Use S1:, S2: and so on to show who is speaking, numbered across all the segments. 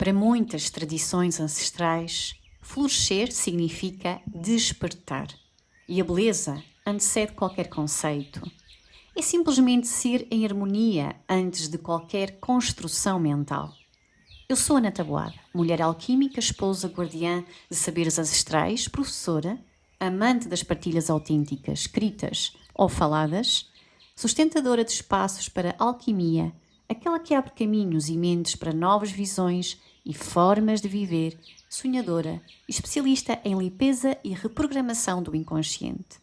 S1: Para muitas tradições ancestrais, florescer significa despertar. E a beleza antecede qualquer conceito. É simplesmente ser em harmonia antes de qualquer construção mental. Eu sou Ana Taboada, mulher alquímica, esposa guardiã de saberes ancestrais, professora, amante das partilhas autênticas, escritas ou faladas, sustentadora de espaços para alquimia, aquela que abre caminhos e mentes para novas visões e formas de viver, sonhadora, especialista em limpeza e reprogramação do inconsciente.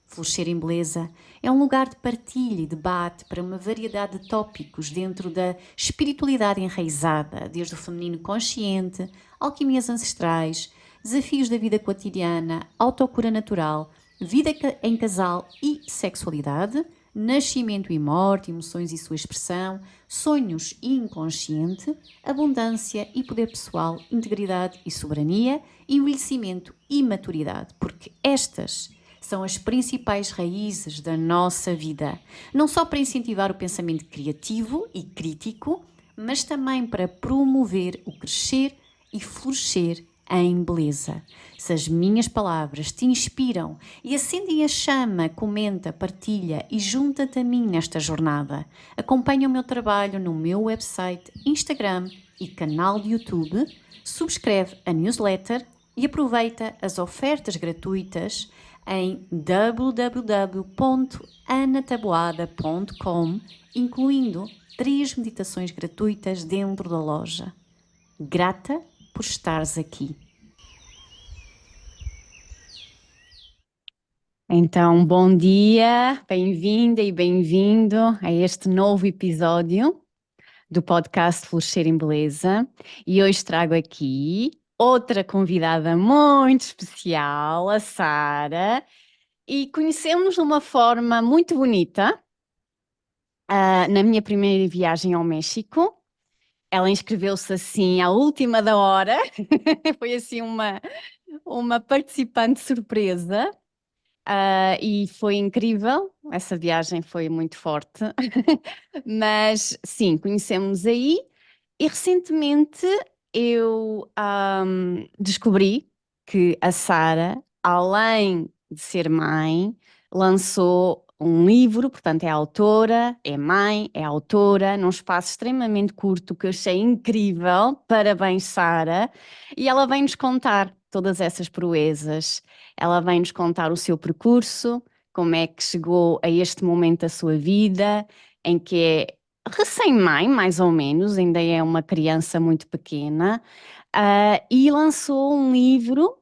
S1: Florescer em Beleza é um lugar de partilha e debate para uma variedade de tópicos dentro da espiritualidade enraizada, desde o feminino consciente, alquimias ancestrais, desafios da vida cotidiana, autocura natural, vida em casal e sexualidade, nascimento e morte, emoções e sua expressão, sonhos e inconsciente, abundância e poder pessoal, integridade e soberania, envelhecimento e maturidade, porque estas são as principais raízes da nossa vida, não só para incentivar o pensamento criativo e crítico, mas também para promover o crescer e florescer em beleza. Se as minhas palavras te inspiram e acendem a chama, comenta, partilha e junta-te a mim nesta jornada. Acompanha o meu trabalho no meu website, Instagram e canal de YouTube, subscreve a newsletter e aproveita as ofertas gratuitas em www.anataboada.com, incluindo 3 meditações gratuitas dentro da loja. Grata por estares aqui. Então, bom dia, bem-vinda e bem-vindo a este novo episódio do podcast Florescer em Beleza. E hoje trago aqui outra convidada muito especial, a Sara, e conhecemos de uma forma muito bonita, na minha primeira viagem ao México. Ela inscreveu-se assim à última da hora, foi assim uma participante surpresa, e foi incrível. Essa viagem foi muito forte, mas sim, conhecemos aí. E recentemente eu descobri que a Sara, além de ser mãe, lançou um livro, portanto é autora, é mãe, é autora, num espaço extremamente curto que eu achei incrível. Parabéns, Sara! E ela vem-nos contar todas essas proezas, ela vem-nos contar o seu percurso, como é que chegou a este momento da sua vida, em que é recém-mãe, mais ou menos, ainda é uma criança muito pequena, e lançou um livro.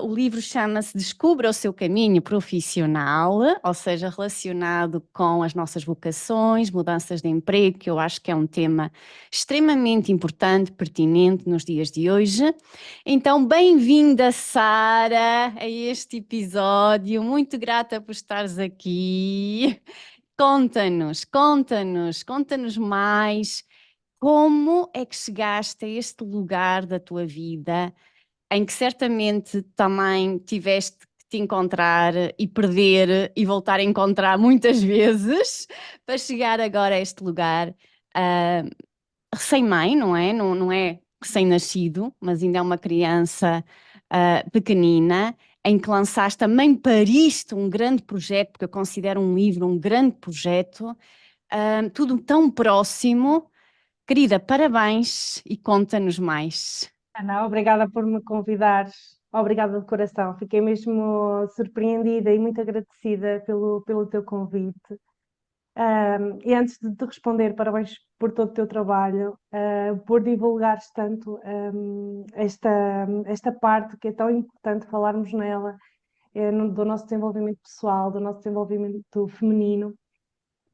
S1: O livro chama-se Descubra o Seu Caminho Profissional, ou seja, relacionado com as nossas vocações, mudanças de emprego, que eu acho que é um tema extremamente importante, pertinente nos dias de hoje. Então, bem-vinda, Sara, a este episódio. Muito grata por estares aqui. Conta-nos mais como é que chegaste a este lugar da tua vida em que certamente também tiveste que te encontrar e perder e voltar a encontrar muitas vezes para chegar agora a este lugar, ah, recém-mãe, não é? Não é recém-nascido, mas ainda é uma criança pequenina, em que lançaste, também pariste um grande projeto, porque eu considero um livro um grande projeto, tudo tão próximo. Querida, parabéns e conta-nos mais.
S2: Ana, obrigada por me convidares. Obrigada de coração. Fiquei mesmo surpreendida e muito agradecida pelo teu convite. E antes de te responder, parabéns por todo o teu trabalho, por divulgares tanto, esta parte que é tão importante falarmos nela, do nosso desenvolvimento pessoal, do nosso desenvolvimento feminino,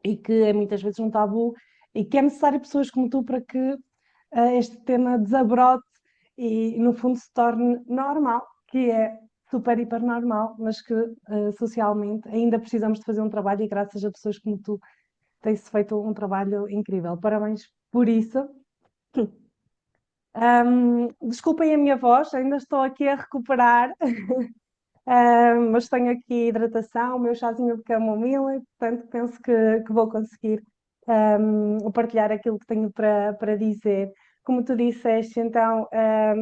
S2: e que é muitas vezes um tabu, e que é necessário pessoas como tu para que este tema desabrote e, no fundo, se torne normal, que é super, hiper normal, mas que socialmente ainda precisamos de fazer um trabalho, e graças a pessoas como tu tem-se feito um trabalho incrível. Parabéns por isso. Desculpem a minha voz, ainda estou aqui a recuperar, mas tenho aqui hidratação, o meu chazinho de camomila, e, portanto penso que vou conseguir partilhar aquilo que tenho para dizer. como tu disseste, então,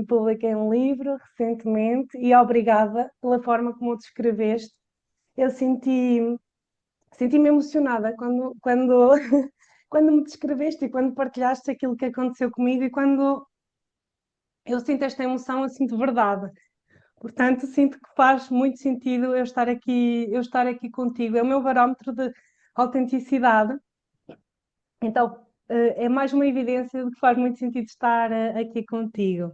S2: publiquei um livro recentemente e obrigada pela forma como o descreveste. Eu senti-me emocionada quando me descreveste e quando partilhaste aquilo que aconteceu comigo e quando eu sinto esta emoção, eu sinto verdade. Portanto, sinto que faz muito sentido eu estar aqui contigo. É o meu barómetro de autenticidade. Então, é mais uma evidência de que faz muito sentido estar aqui contigo.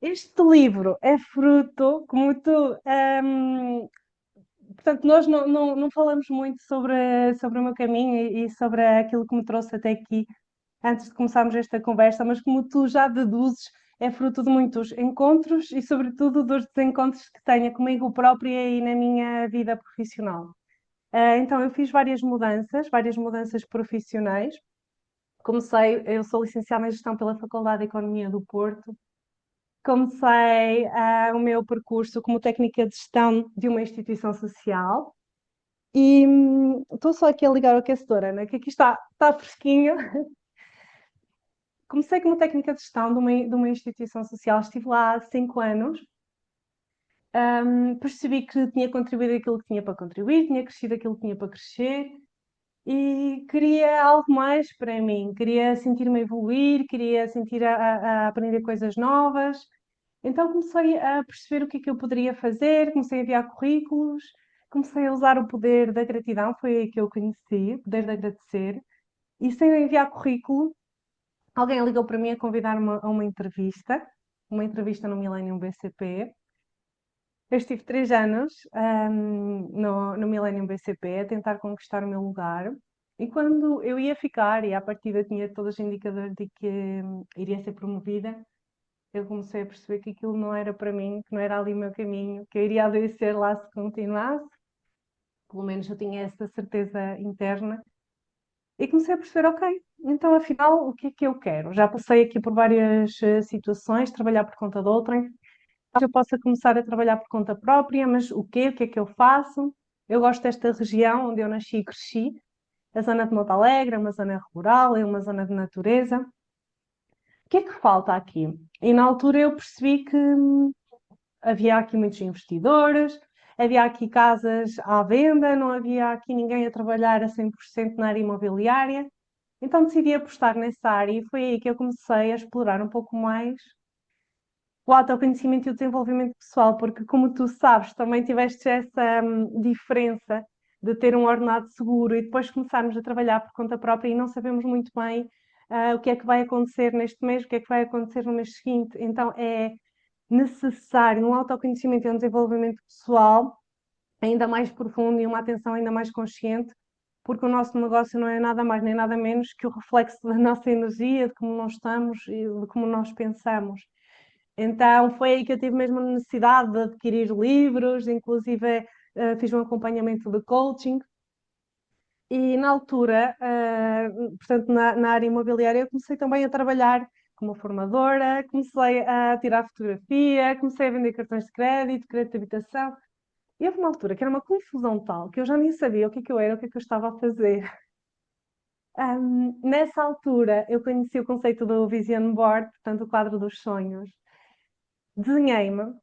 S2: Este livro é fruto, como tu, portanto, nós não falamos muito sobre o meu caminho e sobre aquilo que me trouxe até aqui antes de começarmos esta conversa, mas como tu já deduzes, é fruto de muitos encontros e, sobretudo, dos desencontros que tenho comigo própria e na minha vida profissional. Então, eu fiz várias mudanças profissionais. Eu sou licenciada em Gestão pela Faculdade de Economia do Porto. Comecei o meu percurso como técnica de gestão de uma instituição social e estou só aqui a ligar o aquecedor, Ana, que aqui está fresquinho. Comecei como técnica de gestão de uma instituição social, estive lá há 5 anos. Percebi que tinha contribuído aquilo que tinha para contribuir, tinha crescido aquilo que tinha para crescer e queria algo mais para mim, queria sentir-me a evoluir, queria sentir a aprender coisas novas. Então comecei a perceber o que é que eu poderia fazer, comecei a enviar currículos, comecei a usar o poder da gratidão, foi aí que eu conheci, o poder de agradecer. E sem eu enviar currículo, alguém ligou para mim a convidar-me a uma entrevista no Millennium BCP. Eu estive 3 anos, no Millennium BCP a tentar conquistar o meu lugar. E quando eu ia ficar, e à partida tinha todos os indicadores de que iria ser promovida, eu comecei a perceber que aquilo não era para mim, que não era ali o meu caminho, que eu iria adoecer lá se continuasse. Pelo menos eu tinha essa certeza interna. E comecei a perceber, ok, então afinal, o que é que eu quero? Já passei aqui por várias situações, trabalhar por conta de outrem. Eu possa começar a trabalhar por conta própria, mas o quê? O que é que eu faço? Eu gosto desta região onde eu nasci e cresci, a zona de Monte Alegre, é uma zona rural, é uma zona de natureza. O que é que falta aqui? E na altura eu percebi que havia aqui muitos investidores, havia aqui casas à venda, não havia aqui ninguém a trabalhar a 100% na área imobiliária. Então decidi apostar nessa área e foi aí que eu comecei a explorar um pouco mais o autoconhecimento e o desenvolvimento pessoal, porque como tu sabes, também tiveste essa diferença de ter um ordenado seguro e depois começarmos a trabalhar por conta própria e não sabemos muito bem o que é que vai acontecer neste mês, o que é que vai acontecer no mês seguinte. Então é necessário um autoconhecimento e um desenvolvimento pessoal ainda mais profundo e uma atenção ainda mais consciente, porque o nosso negócio não é nada mais nem nada menos que o reflexo da nossa energia, de como nós estamos e de como nós pensamos. Então foi aí que eu tive mesmo a necessidade de adquirir livros, inclusive fiz um acompanhamento de coaching. E na altura, portanto, na área imobiliária, eu comecei também a trabalhar como formadora, comecei a tirar fotografia, comecei a vender cartões de crédito de habitação. E houve uma altura que era uma confusão tal que eu já nem sabia o que é que eu era, o que é que eu estava a fazer. Nessa altura, eu conheci o conceito do Vision Board, portanto, o quadro dos sonhos. Desenhei-me.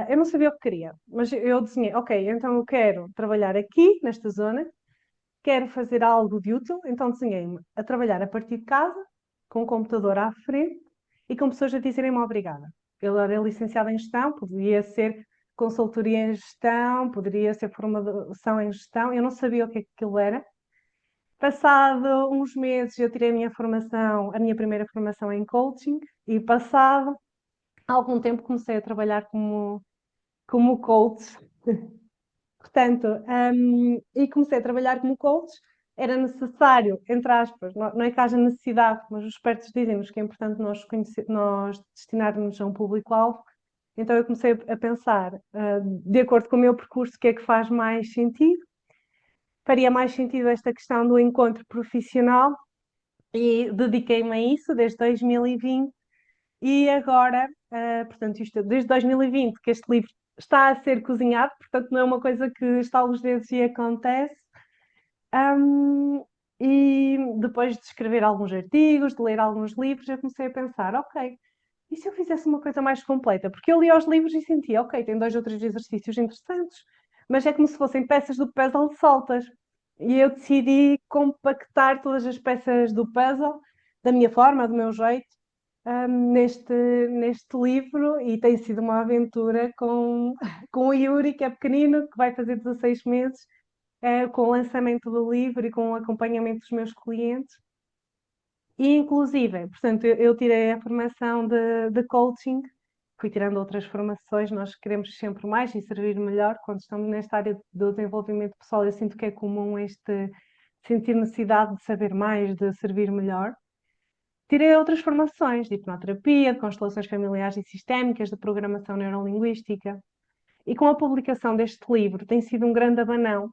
S2: Eu não sabia o que queria, mas eu desenhei, ok, então eu quero trabalhar aqui, nesta zona, quero fazer algo de útil, então desenhei-me a trabalhar a partir de casa, com o computador à frente e com pessoas a dizerem-me obrigada. Eu era licenciada em gestão, podia ser consultoria em gestão, poderia ser formação em gestão, eu não sabia o que é que aquilo era. Passado uns meses eu tirei a minha primeira formação em coaching e passado algum tempo comecei a trabalhar como coach. Portanto, e comecei a trabalhar como coach, era necessário, entre aspas, não é que haja necessidade, mas os expertos dizem-nos que é importante nós destinarmos a um público-alvo. Então eu comecei a pensar, de acordo com o meu percurso, o que é que faz mais sentido. Faria mais sentido esta questão do encontro profissional e dediquei-me a isso desde 2020 e agora, portanto, isto desde 2020 que este livro está a ser cozinhado, portanto, não é uma coisa que está aos dedos e acontece. E depois de escrever alguns artigos, de ler alguns livros, eu comecei a pensar, ok, e se eu fizesse uma coisa mais completa? Porque eu lia os livros e sentia, ok, tem 2 ou 3 exercícios interessantes, mas é como se fossem peças do puzzle soltas. E eu decidi compactar todas as peças do puzzle, da minha forma, do meu jeito, neste livro, e tem sido uma aventura com o Yuri, que é pequenino, que vai fazer 16 meses, com o lançamento do livro e com o acompanhamento dos meus clientes. E, inclusive, portanto, eu tirei a formação de coaching, fui tirando outras formações, nós queremos sempre mais e servir melhor. Quando estamos nesta área do desenvolvimento pessoal, eu sinto que é comum este sentir necessidade de saber mais, de servir melhor. Tirei outras formações de hipnoterapia, de constelações familiares e sistémicas, de programação neurolinguística. E com a publicação deste livro tem sido um grande abanão,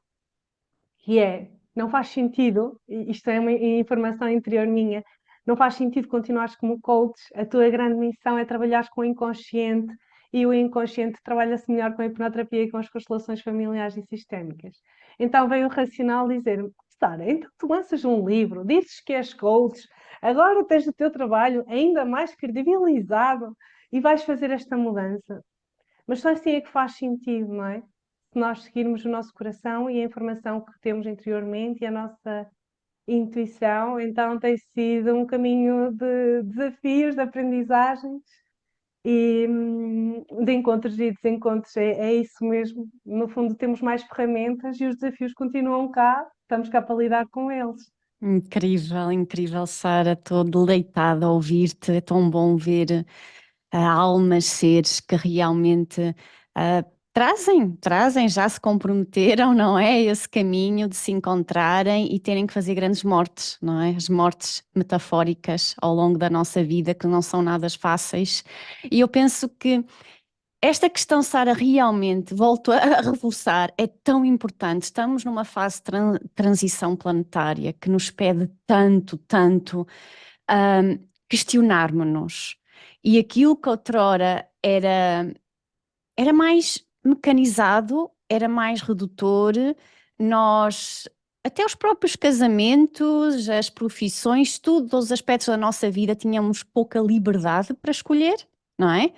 S2: que é, não faz sentido, isto é uma informação interior minha, não faz sentido continuares como coach, a tua grande missão é trabalhar com o inconsciente e o inconsciente trabalha-se melhor com a hipnoterapia e com as constelações familiares e sistémicas. Então veio o racional dizer-me, Sara, então tu lanças um livro, dizes que és coach, agora tens o teu trabalho ainda mais credibilizado e vais fazer esta mudança. Mas só assim é que faz sentido, não é? Se nós seguirmos o nosso coração e a informação que temos interiormente e a nossa intuição, então tem sido um caminho de desafios, de aprendizagens e de encontros e desencontros. É isso mesmo. No fundo, temos mais ferramentas e os desafios continuam cá, estamos cá para lidar com eles.
S1: Incrível, incrível, Sara. Estou deleitada a ouvir-te. É tão bom ver almas, seres que realmente ah, trazem, já se comprometeram, não é? Esse caminho de se encontrarem e terem que fazer grandes mortes, não é? As mortes metafóricas ao longo da nossa vida, que não são nada fáceis. E eu penso que esta questão, Sara, realmente, volto a reforçar, é tão importante. Estamos numa fase de transição planetária que nos pede tanto, tanto questionarmos-nos. E aquilo que outrora era mais mecanizado, era mais redutor, nós, até os próprios casamentos, as profissões, tudo, todos os aspectos da nossa vida, tínhamos pouca liberdade para escolher, não é?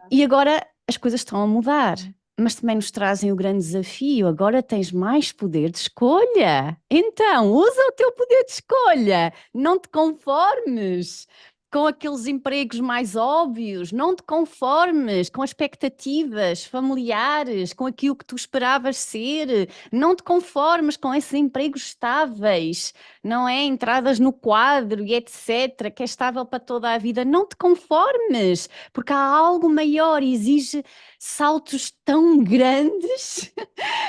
S1: E agora as coisas estão a mudar, mas também nos trazem o grande desafio. Agora tens mais poder de escolha. Então, usa o teu poder de escolha. Não te conformes com aqueles empregos mais óbvios. Não te conformes com as expectativas familiares, com aquilo que tu esperavas ser. Não te conformes com esses empregos estáveis, não é? Entradas no quadro e etc., que é estável para toda a vida. Não te conformes, porque há algo maior, exige saltos tão grandes,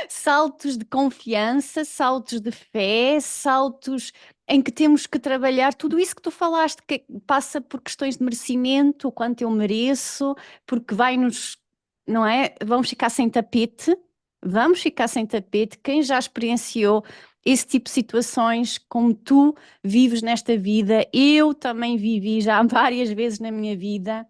S1: saltos de confiança, saltos de fé, saltos em que temos que trabalhar tudo isso que tu falaste, que passa por questões de merecimento, o quanto eu mereço, porque vai-nos, não é? Vamos ficar sem tapete, vamos ficar sem tapete. Quem já experienciou esse tipo de situações como tu vives nesta vida, eu também vivi já várias vezes na minha vida.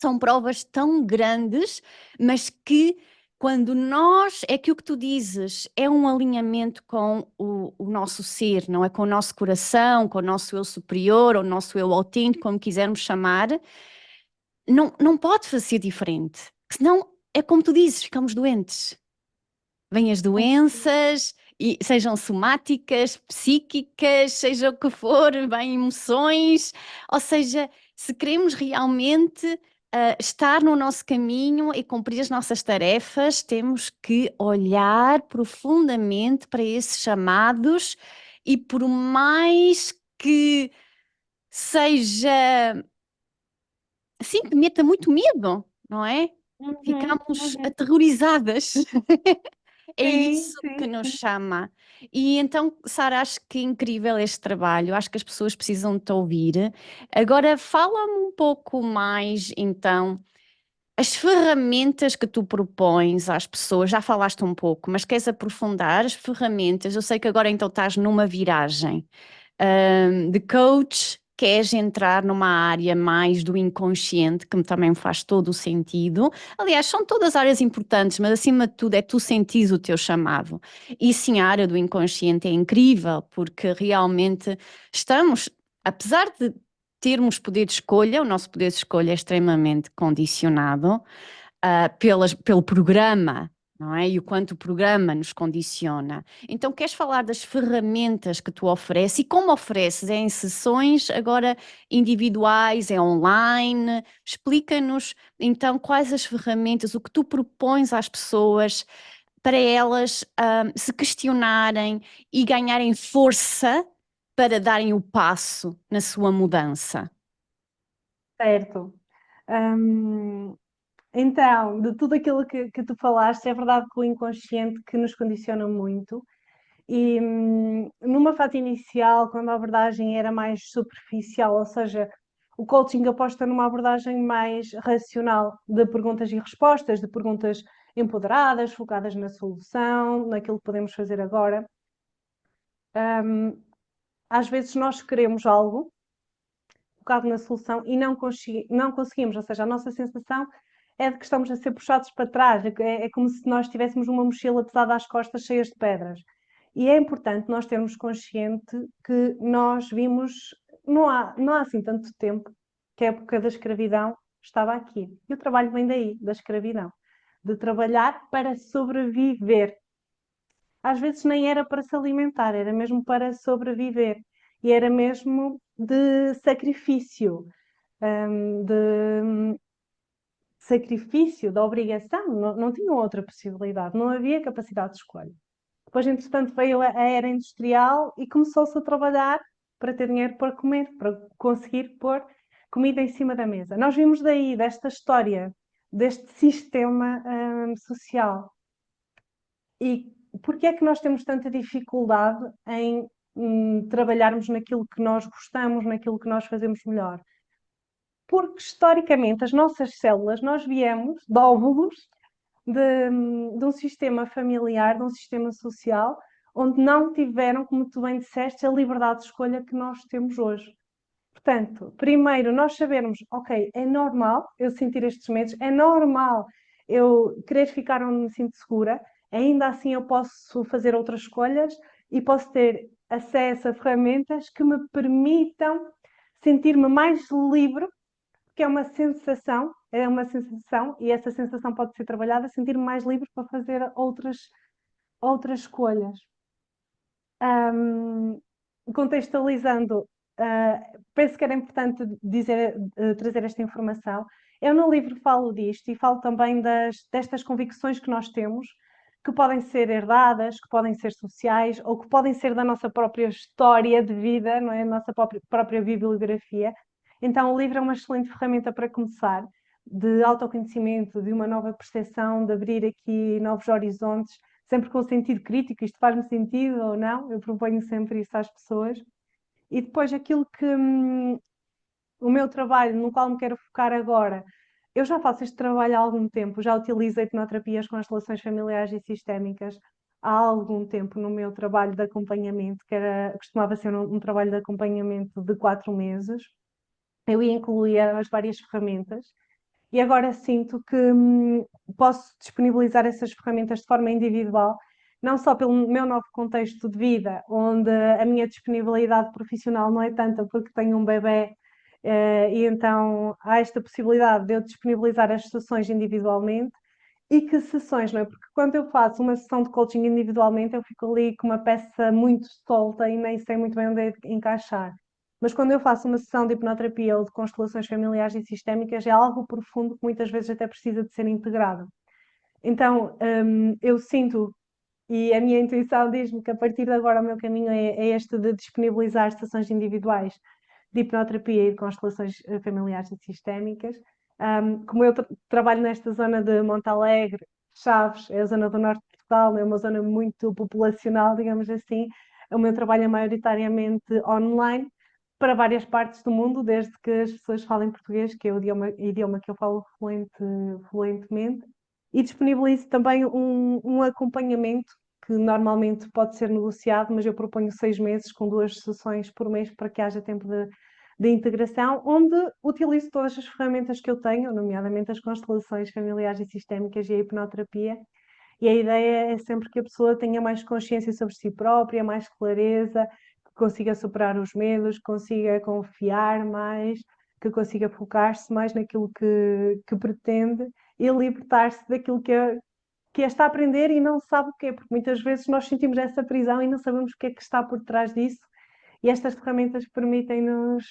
S1: São provas tão grandes, mas que quando nós, é que o que tu dizes é um alinhamento com o nosso ser, não é? Com o nosso coração, com o nosso eu superior, ou o nosso eu autêntico, como quisermos chamar, não pode fazer diferente. Senão, é como tu dizes, ficamos doentes. Vêm as doenças, e sejam somáticas, psíquicas, seja o que for, vêm emoções, ou seja, se queremos realmente estar no nosso caminho e cumprir as nossas tarefas, temos que olhar profundamente para esses chamados e por mais que seja assim, que meta muito medo, não é?
S2: Uhum,
S1: Ficamos
S2: uhum.
S1: aterrorizadas. É
S2: Sim,
S1: isso
S2: sim,
S1: que nos
S2: sim.
S1: chama. E então, Sara, acho que é incrível este trabalho, acho que as pessoas precisam de te ouvir. Agora, fala-me um pouco mais, então, as ferramentas que tu propões às pessoas, já falaste um pouco, mas queres aprofundar as ferramentas? Eu sei que agora então estás numa viragem, de coach queres entrar numa área mais do inconsciente, que também faz todo o sentido. Aliás, são todas áreas importantes, mas acima de tudo é tu sentires o teu chamado. E sim, a área do inconsciente é incrível, porque realmente estamos, apesar de termos poder de escolha, o nosso poder de escolha é extremamente condicionado pelo programa, não é? E o quanto o programa nos condiciona. Então, queres falar das ferramentas que tu ofereces e como ofereces? É em sessões agora individuais, é online? Explica-nos então quais as ferramentas, o que tu propões às pessoas para elas se questionarem e ganharem força para darem o passo na sua mudança.
S2: Certo. Hum, então, de tudo aquilo que tu falaste, é verdade que o inconsciente que nos condiciona muito. E numa fase inicial, quando a abordagem era mais superficial, ou seja, o coaching aposta numa abordagem mais racional, de perguntas e respostas, de perguntas empoderadas, focadas na solução, naquilo que podemos fazer agora. Às vezes nós queremos algo focado na solução e não conseguimos, ou seja, a nossa sensação é de que estamos a ser puxados para trás, é como se nós tivéssemos uma mochila pesada às costas, cheias de pedras. E é importante nós termos consciente que nós vimos, não há assim tanto tempo, que a época da escravidão estava aqui. E o trabalho vem daí, da escravidão, de trabalhar para sobreviver. Às vezes nem era para se alimentar, era mesmo para sobreviver. E era mesmo de sacrifício, de sacrifício, da obrigação, não tinham outra possibilidade, não havia capacidade de escolha. Depois, entretanto, veio a era industrial e começou-se a trabalhar para ter dinheiro para comer, para conseguir pôr comida em cima da mesa. Nós vimos daí, desta história, deste sistema, social. E porquê é que nós temos tanta dificuldade em, trabalharmos naquilo que nós gostamos, naquilo que nós fazemos melhor? Porque, historicamente, as nossas células, nós viemos de óvulos de um sistema familiar, de um sistema social, onde não tiveram, como tu bem disseste, a liberdade de escolha que nós temos hoje. Portanto, primeiro nós sabermos, ok, é normal eu sentir estes medos, é normal eu querer ficar onde me sinto segura, ainda assim eu posso fazer outras escolhas e posso ter acesso a ferramentas que me permitam sentir-me mais livre, que é uma sensação, e essa sensação pode ser trabalhada, sentir-me mais livre para fazer outras escolhas. Contextualizando, penso que era importante dizer, trazer esta informação. Eu no livro falo disto e falo também destas convicções que nós temos, que podem ser herdadas, que podem ser sociais ou que podem ser da nossa própria história de vida, não é? A nossa própria bibliografia. Então, o livro é uma excelente ferramenta para começar, de autoconhecimento, de uma nova percepção, de abrir aqui novos horizontes, sempre com sentido crítico, isto faz-me sentido ou não, eu proponho sempre isso às pessoas. E depois aquilo que o meu trabalho, no qual me quero focar agora, eu já faço este trabalho há algum tempo, já utilizo a hipnoterapia, as constelações familiares e sistémicas há algum tempo no meu trabalho de acompanhamento, costumava ser um trabalho de acompanhamento de 4 meses. Eu incluía as várias ferramentas e agora sinto que posso disponibilizar essas ferramentas de forma individual, não só pelo meu novo contexto de vida, onde a minha disponibilidade profissional não é tanta porque tenho um bebé, e então há esta possibilidade de eu disponibilizar as sessões individualmente. E que sessões, não é? Porque quando eu faço uma sessão de coaching individualmente, eu fico ali com uma peça muito solta e nem sei muito bem onde é de encaixar. Mas quando eu faço uma sessão de hipnoterapia ou de constelações familiares e sistémicas, é algo profundo que muitas vezes até precisa de ser integrado. Então, eu sinto, e a minha intuição diz-me que a partir de agora o meu caminho é este de disponibilizar sessões individuais de hipnoterapia e de constelações familiares e sistémicas. Como eu trabalho nesta zona de Montalegre, Chaves, é a zona do norte de Portugal, é uma zona muito populacional, digamos assim, o meu trabalho é maioritariamente online para várias partes do mundo, desde que as pessoas falem português, que é o idioma que eu falo fluentemente, e disponibilizo também um acompanhamento que normalmente pode ser negociado, mas eu proponho 6 meses com 2 sessões por mês para que haja tempo de integração, onde utilizo todas as ferramentas que eu tenho, nomeadamente as constelações familiares e sistémicas e a hipnoterapia. E a ideia é sempre que a pessoa tenha mais consciência sobre si própria, mais clareza, que consiga superar os medos, que consiga confiar mais, que consiga focar-se mais naquilo que pretende e libertar-se daquilo que está a aprender e não sabe o quê, porque muitas vezes nós sentimos essa prisão e não sabemos o que é que está por trás disso, e estas ferramentas permitem-nos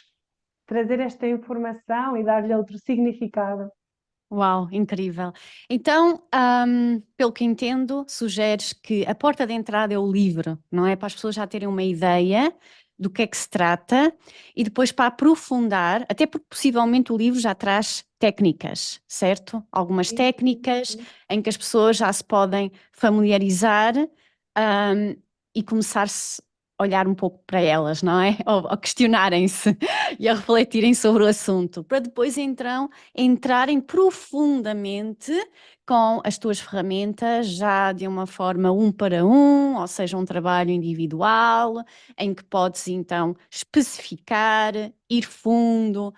S2: trazer esta informação e dar-lhe outro significado.
S1: Uau, incrível. Então, pelo que entendo, sugeres que a porta de entrada é o livro, não é? Para as pessoas já terem uma ideia do que é que se trata e depois para aprofundar, até porque possivelmente o livro já traz técnicas, certo? Algumas
S2: Sim,
S1: técnicas
S2: sim.
S1: em que as pessoas já se podem familiarizar, e começar-se a olhar um pouco para elas, não é? Ou questionarem-se e a refletirem sobre o assunto, para depois então entrarem profundamente com as tuas ferramentas, já de uma forma um para um, ou seja, um trabalho individual, em que podes então especificar, ir fundo.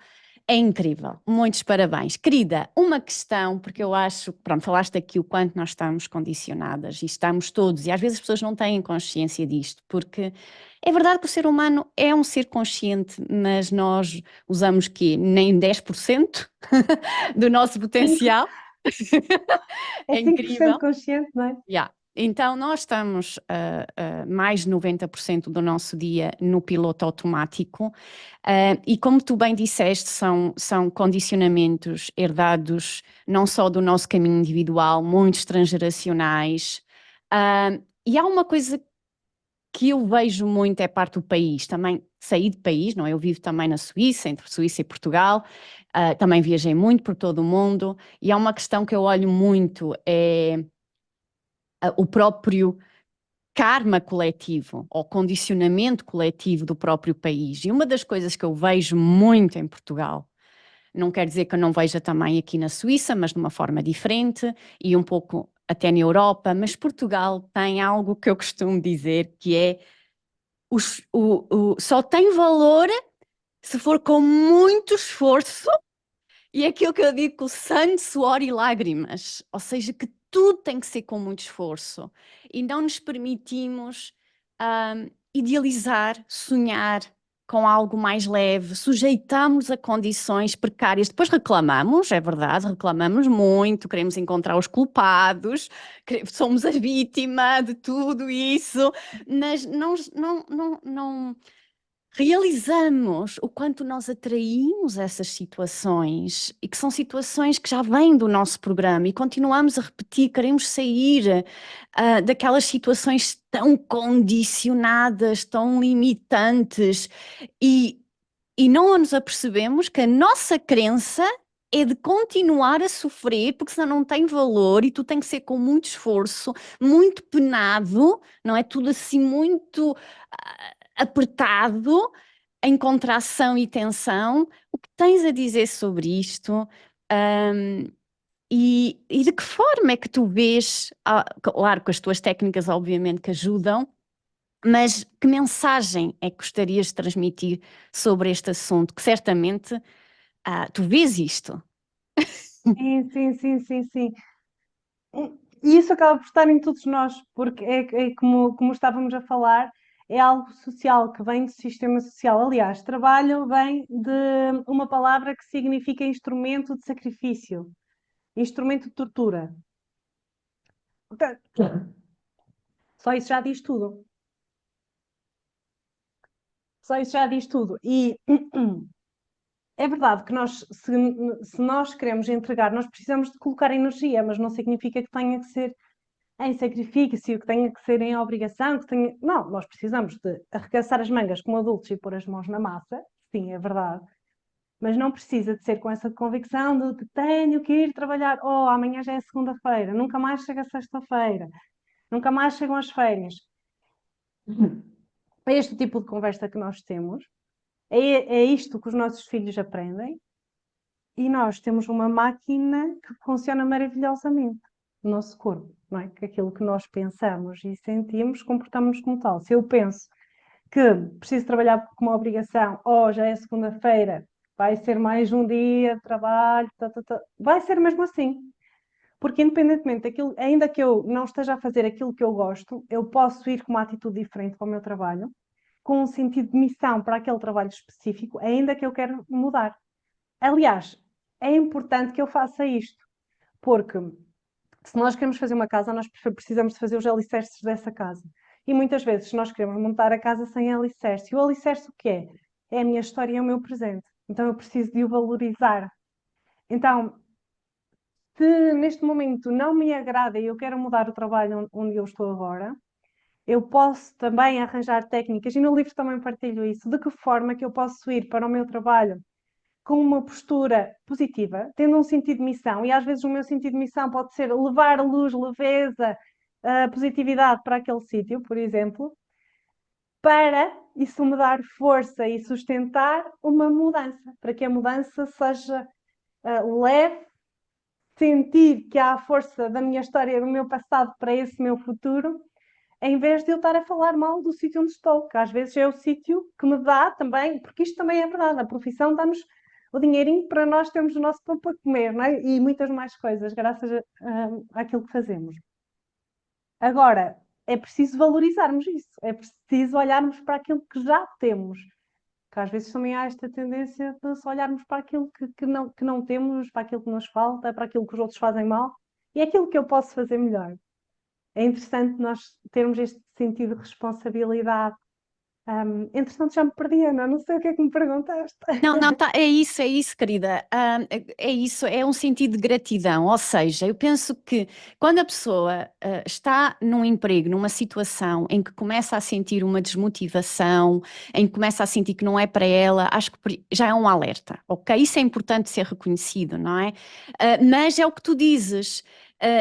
S1: É incrível, muitos parabéns. Querida, uma questão, porque eu acho, pronto, falaste aqui o quanto nós estamos condicionadas e estamos todos, e às vezes as pessoas não têm consciência disto, porque é verdade que o ser humano é um ser consciente, mas nós usamos que nem 10% do nosso
S2: Cinco.
S1: potencial.
S2: É
S1: É
S2: 5%
S1: incrível.
S2: consciente, não é?
S1: Yeah. Então, nós estamos mais de 90% do nosso dia no piloto automático, e como tu bem disseste, são condicionamentos herdados não só do nosso caminho individual, muitos transgeracionais. E há uma coisa que eu vejo muito é parte do país, também saí de país, não é? Eu vivo também na Suíça, entre Suíça e Portugal, também viajei muito por todo o mundo, e há uma questão que eu olho muito, é o próprio karma coletivo ou condicionamento coletivo do próprio país. E uma das coisas que eu vejo muito em Portugal, não quer dizer que eu não veja também aqui na Suíça, mas de uma forma diferente e um pouco até na Europa, mas Portugal tem algo que eu costumo dizer que é só tem valor se for com muito esforço e é aquilo que eu digo com sangue, suor e lágrimas, ou seja, que tudo tem que ser com muito esforço e não nos permitimos idealizar, sonhar com algo mais leve, sujeitamos a condições precárias, depois reclamamos, é verdade, reclamamos muito, queremos encontrar os culpados, somos a vítima de tudo isso, mas não realizamos o quanto nós atraímos essas situações e que são situações que já vêm do nosso programa e continuamos a repetir, queremos sair daquelas situações tão condicionadas, tão limitantes e, e não nos apercebemos que a nossa crença é de continuar a sofrer porque senão não tem valor e tu tem que ser com muito esforço, muito penado, não é? Tudo assim muito apertado, em contração e tensão. O que tens a dizer sobre isto? Ahm, e de que forma é que tu vês, claro que as tuas técnicas obviamente que ajudam, mas que mensagem é que gostarias de transmitir sobre este assunto? Que certamente tu vês isto.
S2: Sim, sim, sim, sim, sim. E isso acaba por estar em todos nós, porque é como estávamos a falar, é algo social que vem do sistema social. Aliás, trabalho vem de uma palavra que significa instrumento de sacrifício, instrumento de tortura. Portanto, só isso já diz tudo. Só isso já diz tudo. E é verdade que se nós queremos entregar, nós precisamos de colocar energia, mas não significa que tenha que ser em sacrifício, que tenha que ser em obrigação, que tenha... Não, nós precisamos de arregaçar as mangas como adultos e pôr as mãos na massa, sim, é verdade, mas não precisa de ser com essa convicção de que tenho que ir trabalhar, oh, amanhã já é segunda-feira, nunca mais chega a sexta-feira, nunca mais chegam as férias. É este o tipo de conversa que nós temos, é isto que os nossos filhos aprendem, e nós temos uma máquina que funciona maravilhosamente no nosso corpo, não é? Que aquilo que nós pensamos e sentimos, comportamos como tal. Se eu penso que preciso trabalhar com uma obrigação, ou já é segunda-feira, vai ser mais um dia de trabalho, vai ser mesmo assim. Porque independentemente daquilo, ainda que eu não esteja a fazer aquilo que eu gosto, eu posso ir com uma atitude diferente para o meu trabalho, com um sentido de missão para aquele trabalho específico, ainda que eu quero mudar. Aliás, é importante que eu faça isto, porque se nós queremos fazer uma casa, nós precisamos de fazer os alicerces dessa casa. E muitas vezes nós queremos montar a casa sem alicerce. E o alicerce o que é? É a minha história e é o meu presente. Então eu preciso de o valorizar. Então, se neste momento não me agrada e eu quero mudar o trabalho onde eu estou agora, eu posso também arranjar técnicas, e no livro também partilho isso, de que forma que eu posso ir para o meu trabalho com uma postura positiva, tendo um sentido de missão, e às vezes o meu sentido de missão pode ser levar luz, leveza, positividade para aquele sítio, por exemplo, para isso me dar força e sustentar uma mudança, para que a mudança seja leve, sentir que há a força da minha história, do meu passado para esse meu futuro, em vez de eu estar a falar mal do sítio onde estou, que às vezes é o sítio que me dá também, porque isto também é verdade, a profissão dá-nos o dinheirinho para nós termos o nosso pão para comer, não é? E muitas mais coisas, graças àquilo que fazemos. Agora, é preciso valorizarmos isso, é preciso olharmos para aquilo que já temos, que às vezes também há esta tendência de só olharmos para aquilo que não temos, para aquilo que nos falta, para aquilo que os outros fazem mal, e é aquilo que eu posso fazer melhor. É interessante nós termos este sentido de responsabilidade. Entretanto, já me perdi, Ana, não sei o que é que me perguntaste.
S1: Não, não, tá, é isso, querida. É isso, é um sentido de gratidão. Ou seja, eu penso que quando a pessoa está num emprego, numa situação em que começa a sentir uma desmotivação, em que começa a sentir que não é para ela, acho que já é um alerta, ok? Isso é importante ser reconhecido, não é? Mas é o que tu dizes.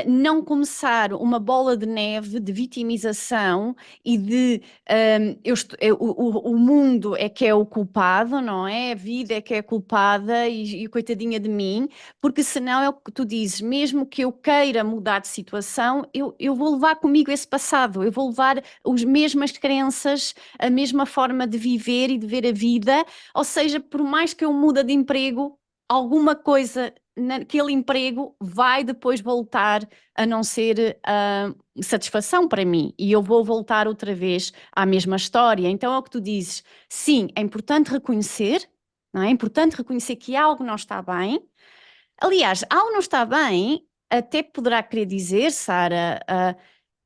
S1: Não começar uma bola de neve de vitimização e de o mundo é que é o culpado, não é? A vida é que é culpada e coitadinha de mim, porque senão é o que tu dizes, mesmo que eu queira mudar de situação, eu vou levar comigo esse passado, eu vou levar as mesmas crenças, a mesma forma de viver e de ver a vida, ou seja, por mais que eu mude de emprego, alguma coisa naquele emprego vai depois voltar a não ser satisfação para mim e eu vou voltar outra vez à mesma história. Então é o que tu dizes. Sim, é importante reconhecer, não é? É importante reconhecer que algo não está bem. Aliás, algo não está bem, até poderá querer dizer, Sara,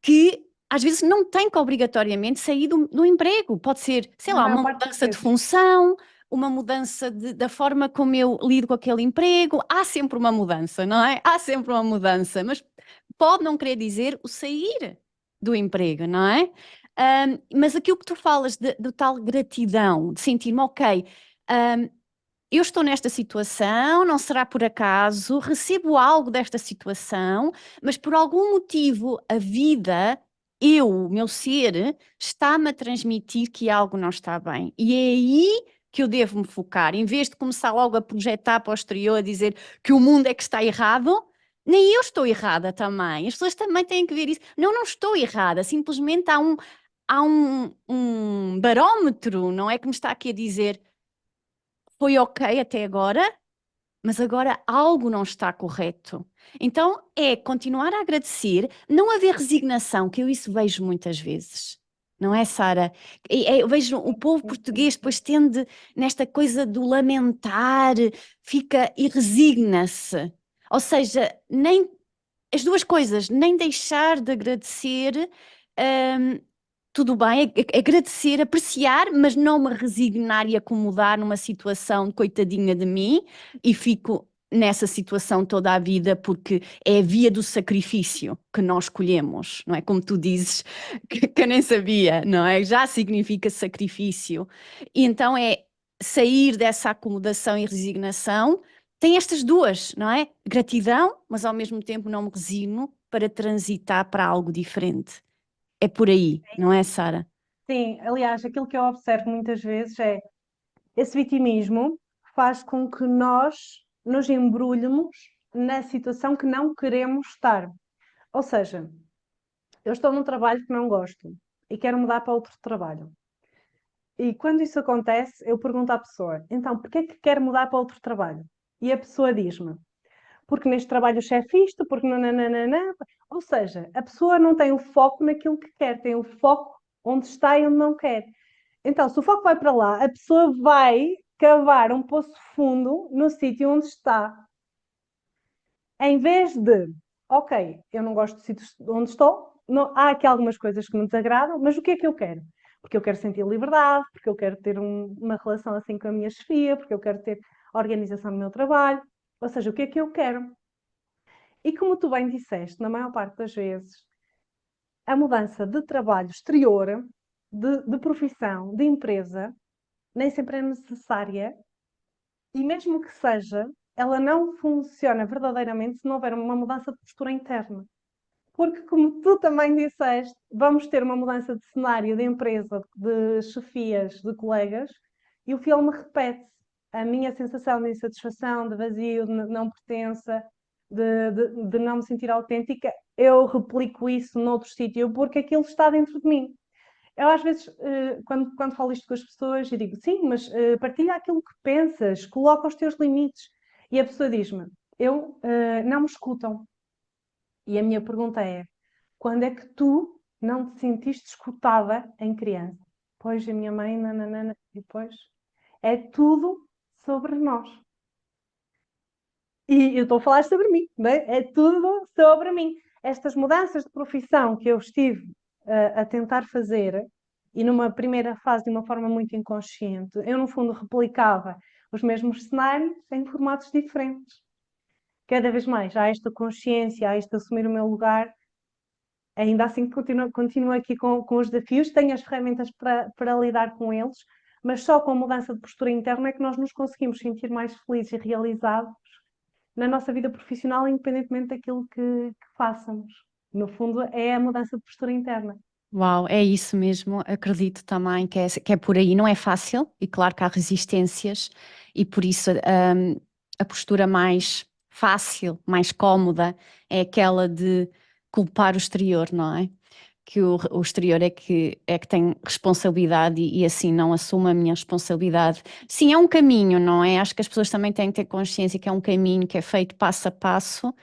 S1: que às vezes não tem que obrigatoriamente sair do emprego. Pode ser, sei
S2: Na
S1: lá,
S2: maior
S1: uma
S2: parte das
S1: mudança de
S2: vezes.
S1: função, uma mudança da forma como eu lido com aquele emprego. Há sempre uma mudança, não é? Há sempre uma mudança, mas pode não querer dizer o sair do emprego, não é? Mas aquilo que tu falas de tal gratidão, de sentir-me, ok, eu estou nesta situação, não será por acaso, recebo algo desta situação, mas por algum motivo a vida, eu, o meu ser, está-me a transmitir que algo não está bem. E é aí que eu devo me focar, em vez de começar logo a projetar para o exterior, a dizer que o mundo é que está errado, nem eu estou errada também. As pessoas também têm que ver isso. Não, não estou errada, simplesmente há um barómetro, não é que me está aqui a dizer foi ok até agora, mas agora algo não está correto. Então é continuar a agradecer, não haver resignação, que eu isso vejo muitas vezes. Não é, Sara? Eu vejo o
S2: Sim,
S1: povo
S2: sim, sim,
S1: português
S2: sim.
S1: depois tende nesta coisa do lamentar, fica e resigna-se. Ou seja, nem as duas coisas, nem deixar de agradecer, hum, tudo bem, agradecer, apreciar, mas não me resignar e acomodar numa situação de coitadinha de mim e fico nessa situação toda a vida porque é a via do sacrifício que nós escolhemos, não é? Como tu dizes, que eu nem sabia, não é? Já significa sacrifício. E então é sair dessa acomodação e resignação. Tem estas duas, não é? Gratidão, mas ao mesmo tempo não me resigno para transitar para algo diferente. É por aí, não é, Sara?
S2: Sim, aliás, aquilo que eu observo muitas vezes é esse vitimismo faz com que nós nos embrulhemos na situação que não queremos estar. Ou seja, eu estou num trabalho que não gosto e quero mudar para outro trabalho. E quando isso acontece, eu pergunto à pessoa: então, porquê é que quer mudar para outro trabalho? E a pessoa diz-me: porque neste trabalho o chefe isto, porque nananana. Ou seja, a pessoa não tem o foco naquilo que quer, tem o foco onde está e onde não quer. Então, se o foco vai para lá, a pessoa vai cavar um poço fundo no sítio onde está. Em vez de, ok, eu não gosto do sítio onde estou, há aqui algumas coisas que me desagradam, mas o que é que eu quero? Porque eu quero sentir liberdade, porque eu quero ter uma relação assim com a minha chefia, porque eu quero ter organização no meu trabalho. Ou seja, o que é que eu quero? E como tu bem disseste, na maior parte das vezes, a mudança de trabalho exterior, de profissão, de empresa, nem sempre é necessária e mesmo que seja, ela não funciona verdadeiramente se não houver uma mudança de postura interna. Porque, como tu também disseste, vamos ter uma mudança de cenário, de empresa, de chefias, de colegas, e o filme repete-se. A minha sensação de insatisfação, de vazio, de não pertença, de não me sentir autêntica, eu replico isso noutro sítio porque aquilo está dentro de mim. Eu às vezes, quando falo isto com as pessoas, eu digo, sim, mas partilha aquilo que pensas, coloca os teus limites. E a pessoa diz-me, não me escutam. E a minha pergunta é, quando é que tu não te sentiste escutada em criança? Pois a minha mãe, nananana, e depois é tudo sobre nós. E eu estou a falar sobre mim, não é? É tudo sobre mim. Estas mudanças de profissão que eu estive a tentar fazer, e numa primeira fase de uma forma muito inconsciente, eu no fundo replicava os mesmos cenários em formatos diferentes. Cada vez mais há esta consciência, há este assumir o meu lugar, ainda assim continuo aqui com os desafios, tenho as ferramentas para lidar com eles, mas só com a mudança de postura interna é que nós nos conseguimos sentir mais felizes e realizados na nossa vida profissional, independentemente daquilo que façamos. No fundo, é a mudança de postura interna.
S1: Uau, é isso mesmo. Acredito também que é por aí. Não é fácil e claro que há resistências e por isso a postura mais fácil, mais cómoda é aquela de culpar o exterior, não é? Que o exterior é que tem responsabilidade e assim não assumo a minha responsabilidade. Sim, é um caminho, não é? Acho que as pessoas também têm que ter consciência que é um caminho que é feito passo a passo.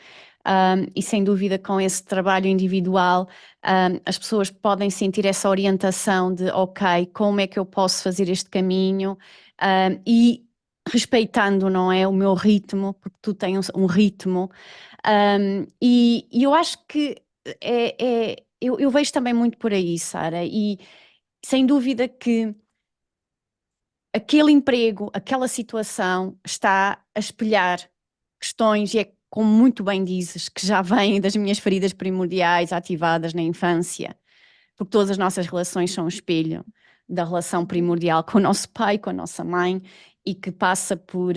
S1: E sem dúvida com esse trabalho individual, as pessoas podem sentir essa orientação de, ok, como é que eu posso fazer este caminho, e respeitando, não é, o meu ritmo, porque tu tens um ritmo, e eu acho que eu vejo também muito por aí, Sara, e sem dúvida que aquele emprego, aquela situação está a espelhar questões, e é como muito bem dizes, que já vêm das minhas feridas primordiais ativadas na infância, porque todas as nossas relações são um espelho da relação primordial com o nosso pai, com a nossa mãe, e que passa por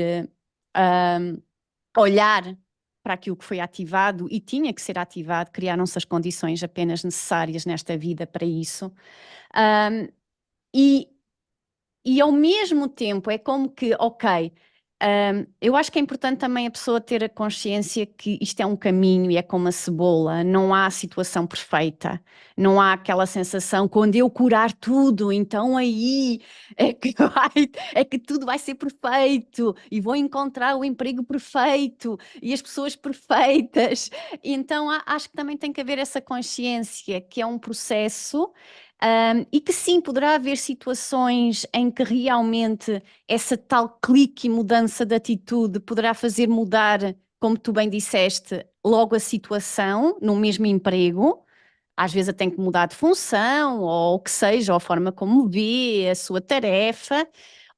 S1: olhar para aquilo que foi ativado e tinha que ser ativado, criaram-se as condições apenas necessárias nesta vida para isso. Um, e e ao mesmo tempo é como que, ok, eu acho que é importante também a pessoa ter a consciência que isto é um caminho e é como a cebola, não há situação perfeita, não há aquela sensação quando eu curar tudo, então aí é que é que tudo vai ser perfeito e vou encontrar o emprego perfeito e as pessoas perfeitas. Então acho que também tem que haver essa consciência que é um processo. E que sim, poderá haver situações em que realmente essa tal clique e mudança de atitude poderá fazer mudar, como tu bem disseste, logo a situação no mesmo emprego. Às vezes tem que mudar de função, ou o que seja, ou a forma como vê a sua tarefa.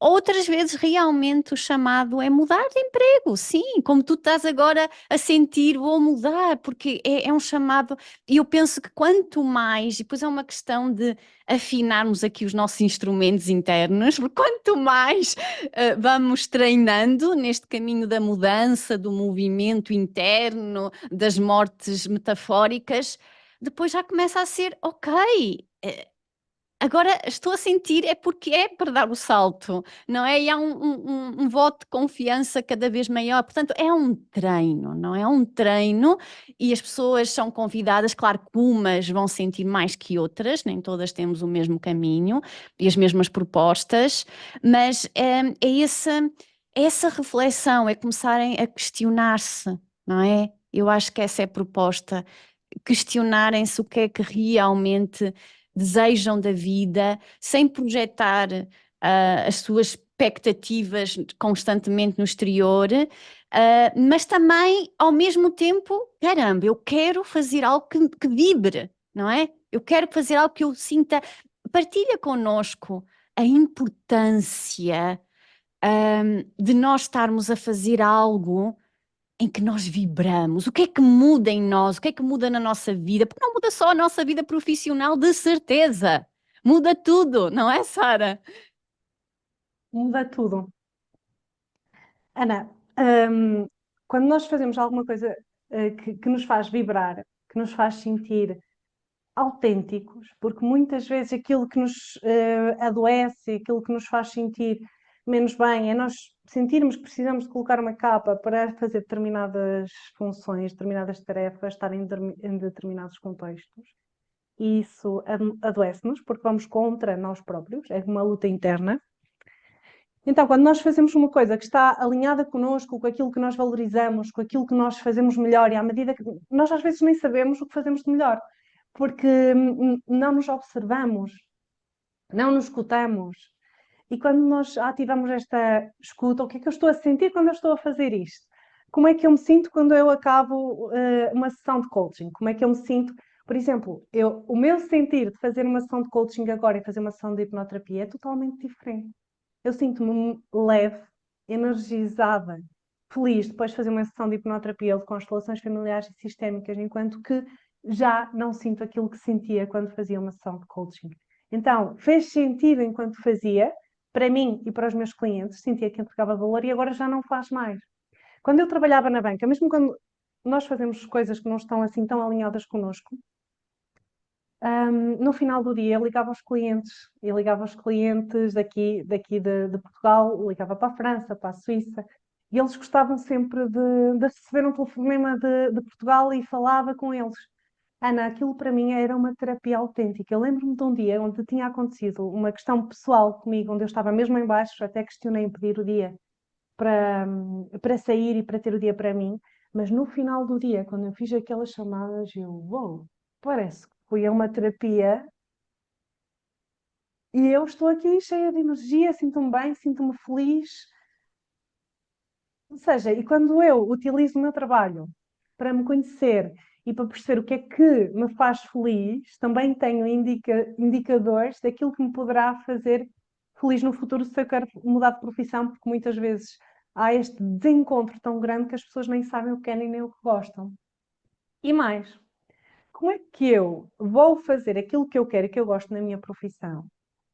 S1: Outras vezes realmente o chamado é mudar de emprego, sim, como tu estás agora a sentir, vou mudar, porque é um chamado, e eu penso que quanto mais, e depois é uma questão de afinarmos aqui os nossos instrumentos internos, porque quanto mais vamos treinando neste caminho da mudança, do movimento interno, das mortes metafóricas, depois já começa a ser, ok, Agora estou a sentir é porque é para dar o salto, não é? E há um voto de confiança cada vez maior. Portanto, é um treino, não é? É um treino e as pessoas são convidadas, claro que umas vão sentir mais que outras, nem todas temos o mesmo caminho e as mesmas propostas, mas é essa reflexão, é começarem a questionar-se, não é? Eu acho que essa é a proposta, questionarem-se o que é que realmente desejam da vida, sem projetar as suas expectativas constantemente no exterior, mas também, ao mesmo tempo, caramba, eu quero fazer algo que vibre, não é? Eu quero fazer algo que eu sinta. Partilha connosco a importância, de nós estarmos a fazer algo em que nós vibramos. O que é que muda em nós? O que é que muda na nossa vida? Porque não muda só a nossa vida profissional, de certeza. Muda tudo, não é, Sara?
S2: Muda tudo. Ana, quando nós fazemos alguma coisa, que nos faz vibrar, que nos faz sentir autênticos, porque muitas vezes aquilo que nos adoece, aquilo que nos faz sentir menos bem, é nós sentirmos que precisamos de colocar uma capa para fazer determinadas funções, determinadas tarefas, estar em determinados contextos. E isso adoece-nos, porque vamos contra nós próprios, é uma luta interna. Então, quando nós fazemos uma coisa que está alinhada connosco, com aquilo que nós valorizamos, com aquilo que nós fazemos melhor, e à medida que nós às vezes nem sabemos o que fazemos de melhor, porque não nos observamos, não nos escutamos. E quando nós ativamos esta escuta, o que é que eu estou a sentir quando eu estou a fazer isto? Como é que eu me sinto quando eu acabo uma sessão de coaching? Como é que eu me sinto? Por exemplo, o meu sentir de fazer uma sessão de coaching agora e fazer uma sessão de hipnoterapia é totalmente diferente. Eu sinto-me leve, energizada, feliz depois de fazer uma sessão de hipnoterapia ou de constelações familiares e sistémicas, enquanto que já não sinto aquilo que sentia quando fazia uma sessão de coaching. Então, fez sentido enquanto fazia, para mim e para os meus clientes, sentia que entregava valor e agora já não faz mais. Quando eu trabalhava na banca, mesmo quando nós fazemos coisas que não estão assim tão alinhadas connosco, no final do dia, eu ligava aos clientes daqui de Portugal, ligava para a França, para a Suíça, e eles gostavam sempre de receber um telefonema de Portugal e falava com eles. Ana, aquilo para mim era uma terapia autêntica. Eu lembro-me de um dia onde tinha acontecido uma questão pessoal comigo, onde eu estava mesmo em baixo, até questionei em pedir o dia para sair e para ter o dia para mim, mas no final do dia, quando eu fiz aquelas chamadas, eu, uou, parece que fui a uma terapia e eu estou aqui cheia de energia, sinto-me bem, sinto-me feliz. Ou seja, e quando eu utilizo o meu trabalho para me conhecer e para perceber o que é que me faz feliz, também tenho indicadores daquilo que me poderá fazer feliz no futuro se eu quero mudar de profissão, porque muitas vezes há este desencontro tão grande que as pessoas nem sabem o que querem nem o que gostam. E mais, como é que eu vou fazer aquilo que eu quero e que eu gosto na minha profissão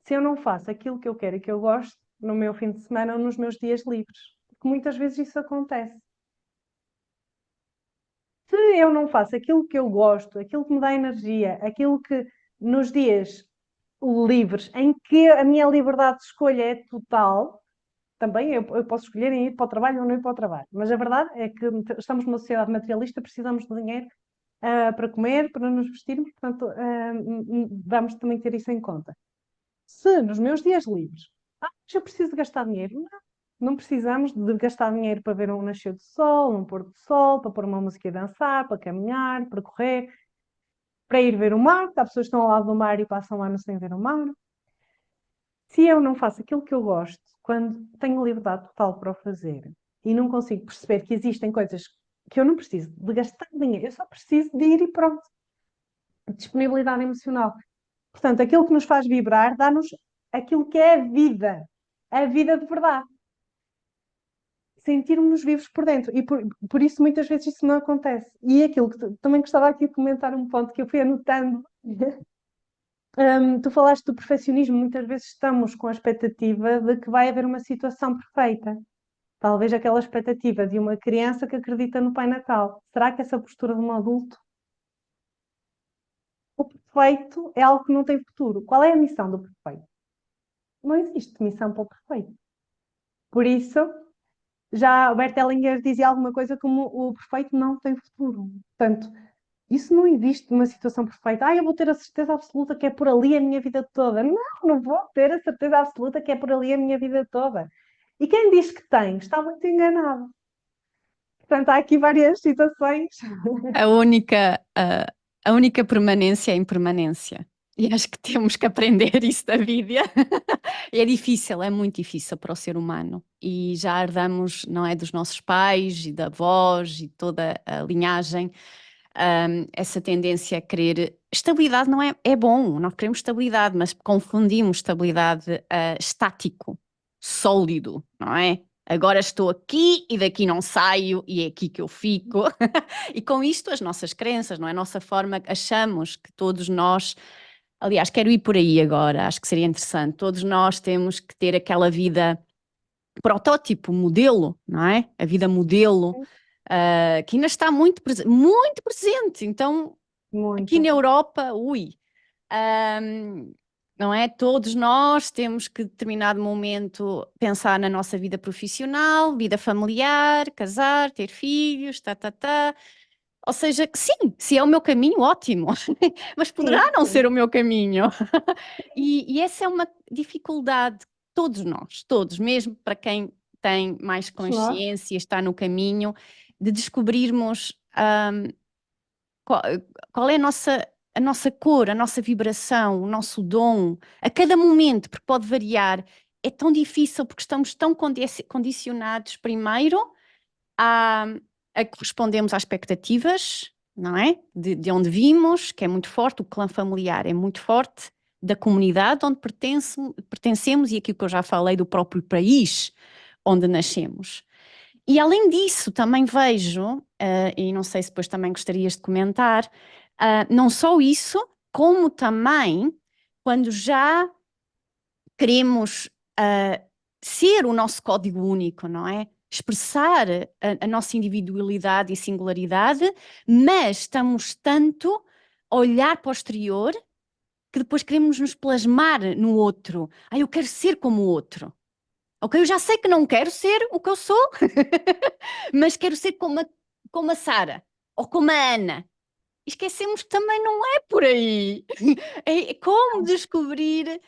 S2: se eu não faço aquilo que eu quero e que eu gosto no meu fim de semana ou nos meus dias livres? Porque muitas vezes isso acontece. Se eu não faço aquilo que eu gosto, aquilo que me dá energia, aquilo que nos dias livres, em que a minha liberdade de escolha é total, também eu posso escolher em ir para o trabalho ou não ir para o trabalho. Mas a verdade é que estamos numa sociedade materialista, precisamos de dinheiro para comer, para nos vestirmos, portanto, vamos também ter isso em conta. Se nos meus dias livres, mas eu preciso de gastar dinheiro, não precisamos de gastar dinheiro para ver um nascer do sol, um pôr do sol, para pôr uma música e dançar, para caminhar, para correr, para ir ver o mar, porque há pessoas que estão ao lado do mar e passam anos sem ver o mar. Se eu não faço aquilo que eu gosto, quando tenho liberdade total para o fazer e não consigo perceber que existem coisas que eu não preciso de gastar dinheiro, eu só preciso de ir e pronto. Disponibilidade emocional. Portanto, aquilo que nos faz vibrar dá-nos aquilo que é a vida de verdade. Sentirmos-nos vivos por dentro. E por isso muitas vezes isso não acontece. E aquilo que também gostava aqui de comentar um ponto que eu fui anotando. Tu falaste do perfeccionismo, muitas vezes estamos com a expectativa de que vai haver uma situação perfeita. Talvez aquela expectativa de uma criança que acredita no Pai Natal. Será que essa postura de um adulto? perfeito é algo que não tem futuro. Qual é a missão do perfeito? Não existe missão para o perfeito. Por isso, já o Bert Hellinger dizia alguma coisa como o perfeito não tem futuro. Portanto, isso não existe numa situação perfeita. Eu vou ter a certeza absoluta que é por ali a minha vida toda. Não, não vou ter a certeza absoluta que é por ali a minha vida toda. E quem diz que tem, está muito enganado. Portanto, há aqui várias situações.
S3: A única, a única permanência é a impermanência. E acho que temos que aprender isso da vida. É difícil, é muito difícil para o ser humano. E já herdamos, não é, dos nossos pais e da avós e toda a linhagem, essa tendência a querer. Estabilidade não é, é bom, nós queremos estabilidade, mas confundimos estabilidade estático, sólido, não é? Agora estou aqui e daqui não saio e é aqui que eu fico. E com isto as nossas crenças, não é? A nossa forma, achamos que todos nós, aliás, quero ir por aí agora, acho que seria interessante, todos nós temos que ter aquela vida protótipo, modelo, não é? A vida modelo, que ainda está muito presente. Então, aqui na
S2: Muito.
S3: Europa, ui, ahm, não é? Todos nós temos que, em determinado momento, pensar na nossa vida profissional, vida familiar, casar, ter filhos, tá, tá, tá. Ou seja, que sim, se é o meu caminho, ótimo, mas poderá
S2: Sim,
S3: não ser
S2: sim.
S3: o meu caminho. E essa é uma dificuldade, todos nós, todos, mesmo para quem tem mais
S2: Todos nós.
S3: consciência, está no caminho, de descobrirmos qual, qual é a nossa cor, a nossa vibração, o nosso dom, a cada momento, porque pode variar. É tão difícil porque estamos tão condicionados, primeiro, a, a que respondemos às expectativas, não é? De onde vimos, que é muito forte, o clã familiar é muito forte, da comunidade onde pertencemos e aquilo que eu já falei do próprio país onde nascemos. E além disso, também vejo, e não sei se depois também gostarias de comentar, não só isso, como também quando já queremos ser o nosso código único, não é? Expressar a nossa individualidade e singularidade, mas estamos tanto a olhar para o exterior que depois queremos nos plasmar no outro. Eu quero ser como o outro. Ok, eu já sei que não quero ser o que eu sou, mas quero ser como a Sara ou como a Ana. Esquecemos que também não é por aí. É como descobrir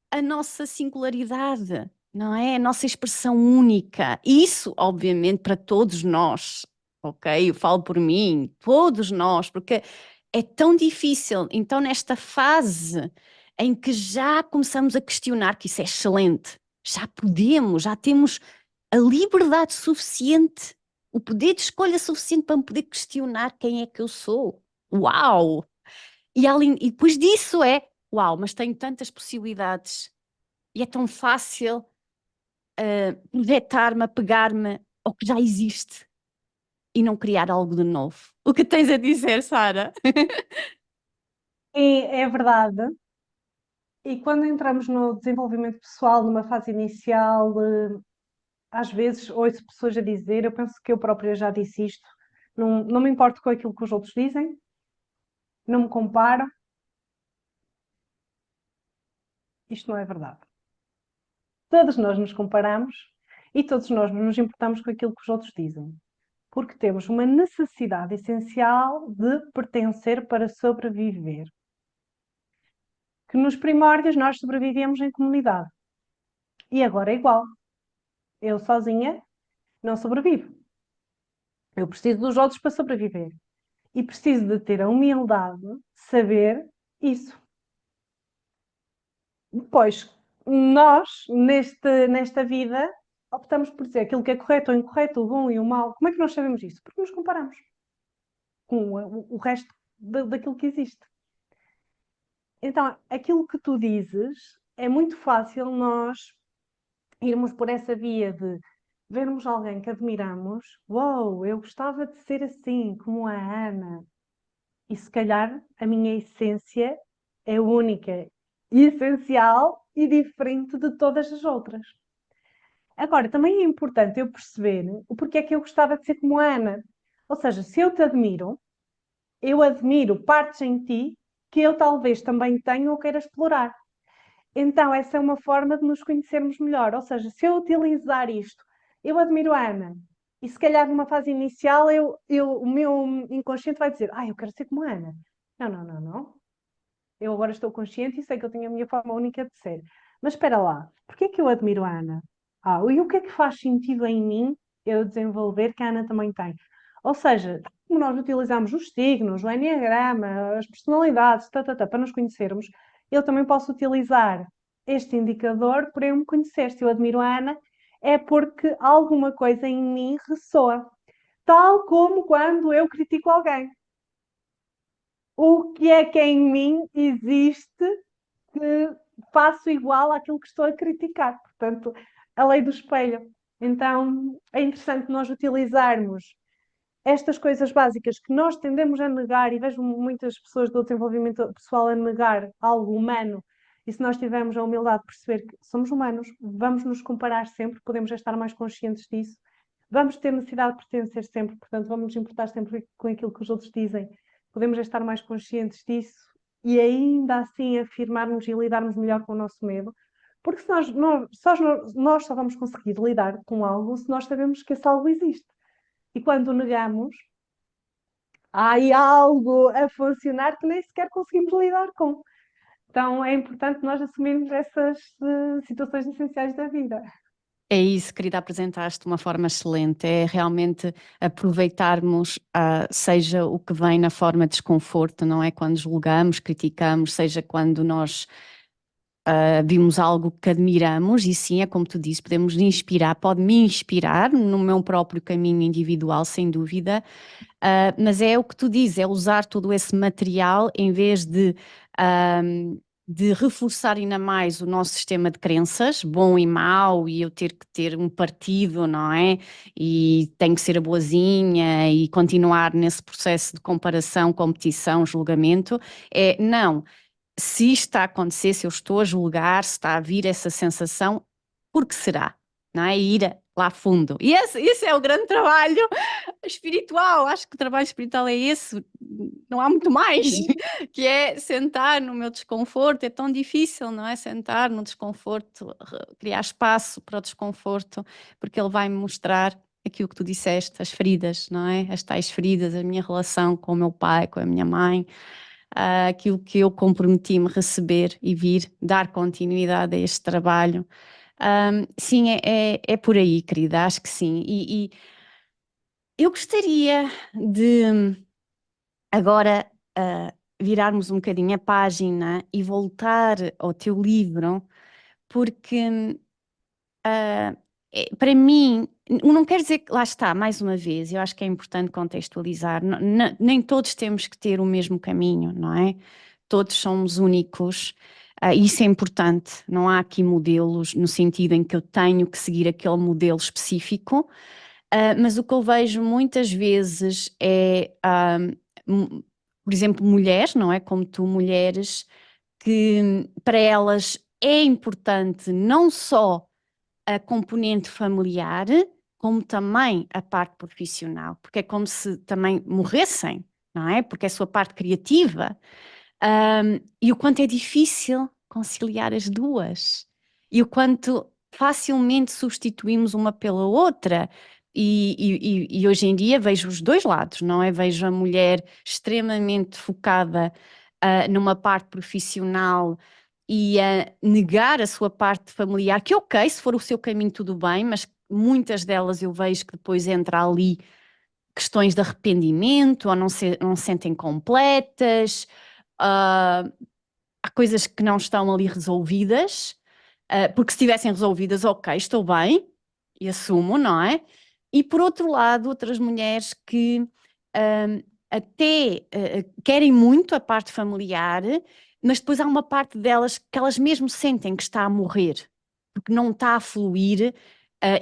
S3: a nossa singularidade, não é? A nossa expressão única. Isso, obviamente, para todos nós, ok? Eu falo por mim, todos nós, porque é tão difícil. Então, nesta fase em que já começamos a questionar, que isso é excelente, já podemos, já temos a liberdade suficiente, o poder de escolha suficiente para me poder questionar quem é que eu sou. Uau! E depois disso uau, mas tenho tantas possibilidades e é tão fácil projetar-me, apegar-me ao que já existe e não criar algo de novo. O que tens a dizer, Sara?
S2: É verdade. E quando entramos no desenvolvimento pessoal, numa fase inicial, às vezes ouço pessoas a dizer, eu penso que eu própria já disse isto, não me importo com aquilo que os outros dizem, não me comparo. Isto não é verdade. Todos nós nos comparamos e todos nós nos importamos com aquilo que os outros dizem, porque temos uma necessidade essencial de pertencer para sobreviver. Que nos primórdios nós sobrevivíamos em comunidade. E agora é igual. Eu sozinha não sobrevivo. Eu preciso dos outros para sobreviver. E preciso de ter a humildade de saber isso. Depois, nós, nesta vida, optamos por dizer aquilo que é correto ou incorreto, o bom e o mau. Como é que nós sabemos isso? Porque nos comparamos com o resto daquilo que existe. Então, aquilo que tu dizes, é muito fácil nós irmos por essa via de vermos alguém que admiramos, uou, eu gostava de ser assim, como a Ana. E se calhar a minha essência é única, essencial e diferente de todas as outras. Agora, também é importante eu perceber o porquê é que eu gostava de ser como a Ana. Ou seja, se eu te admiro, eu admiro partes em ti que eu talvez também tenha ou queira explorar. Então, essa é uma forma de nos conhecermos melhor. Ou seja, se eu utilizar isto, eu admiro a Ana, e se calhar numa fase inicial o meu inconsciente vai dizer, eu quero ser como a Ana. Não, não, não, não. Eu agora estou consciente e sei que eu tenho a minha forma única de ser. Mas espera lá, porquê é que eu admiro a Ana? E o que é que faz sentido em mim eu desenvolver que a Ana também tem? Ou seja, como nós utilizamos os signos, o enneagrama, as personalidades, para nos conhecermos, eu também posso utilizar este indicador para eu me conhecer. Se eu admiro a Ana, é porque alguma coisa em mim ressoa. Tal como quando eu critico alguém. O que é que em mim existe que faço igual àquilo que estou a criticar? Portanto, a lei do espelho. Então, é interessante nós utilizarmos estas coisas básicas que nós tendemos a negar, e vejo muitas pessoas do desenvolvimento pessoal a negar algo humano, e se nós tivermos a humildade de perceber que somos humanos, vamos nos comparar sempre, podemos já estar mais conscientes disso, vamos ter necessidade de pertencer sempre, portanto, vamos nos importar sempre com aquilo que os outros dizem, podemos já estar mais conscientes disso e ainda assim afirmarmos e lidarmos melhor com o nosso medo. Porque se nós só vamos conseguir lidar com algo se nós sabemos que esse algo existe. E quando o negamos, há aí algo a funcionar que nem sequer conseguimos lidar com. Então é importante nós assumirmos essas situações essenciais da vida.
S3: É isso, querida, apresentaste de uma forma excelente. É realmente aproveitarmos, seja o que vem na forma de desconforto, não é? Quando julgamos, criticamos, seja quando nós vimos algo que admiramos, e sim, é como tu dizes, podemos inspirar, pode-me inspirar no meu próprio caminho individual, sem dúvida, mas é o que tu dizes, é usar todo esse material em vez de reforçar ainda mais o nosso sistema de crenças, bom e mau, e eu ter que ter um partido, não é? E tenho que ser a boazinha e continuar nesse processo de comparação, competição, julgamento. Não. Se isto está a acontecer, se eu estou a julgar, se está a vir essa sensação, por que será? Não é? Ir lá fundo. E esse é o grande trabalho espiritual. Acho que o trabalho espiritual é esse, não há muito mais, que é sentar no meu desconforto. É tão difícil, não é? Sentar no desconforto, criar espaço para o desconforto, porque ele vai me mostrar aquilo que tu disseste, as feridas, não é? As tais feridas, a minha relação com o meu pai, com a minha mãe, aquilo que eu comprometi-me receber e vir dar continuidade a este trabalho. Sim, é por aí, querida, acho que sim. E eu gostaria de agora virarmos um bocadinho a página e voltar ao teu livro, porque para mim, não quer dizer que, lá está, mais uma vez, eu acho que é importante contextualizar, nem todos temos que ter o mesmo caminho, não é? Todos somos únicos, isso é importante, não há aqui modelos no sentido em que eu tenho que seguir aquele modelo específico, mas o que eu vejo muitas vezes é, por exemplo, mulheres, não é? Como tu, mulheres, que para elas é importante não só a componente familiar, como também a parte profissional, porque é como se também morressem, não é? Porque é a sua parte criativa. E o quanto é difícil conciliar as duas, e o quanto facilmente substituímos uma pela outra. E hoje em dia vejo os dois lados, não é? Vejo a mulher extremamente focada numa parte profissional e a negar a sua parte familiar, que ok, se for o seu caminho tudo bem, mas muitas delas eu vejo que depois entra ali questões de arrependimento, ou não se sentem completas, há coisas que não estão ali resolvidas, porque se estivessem resolvidas, ok, estou bem, e assumo, não é? E por outro lado, outras mulheres que até querem muito a parte familiar, mas depois há uma parte delas que elas mesmo sentem que está a morrer, porque não está a fluir.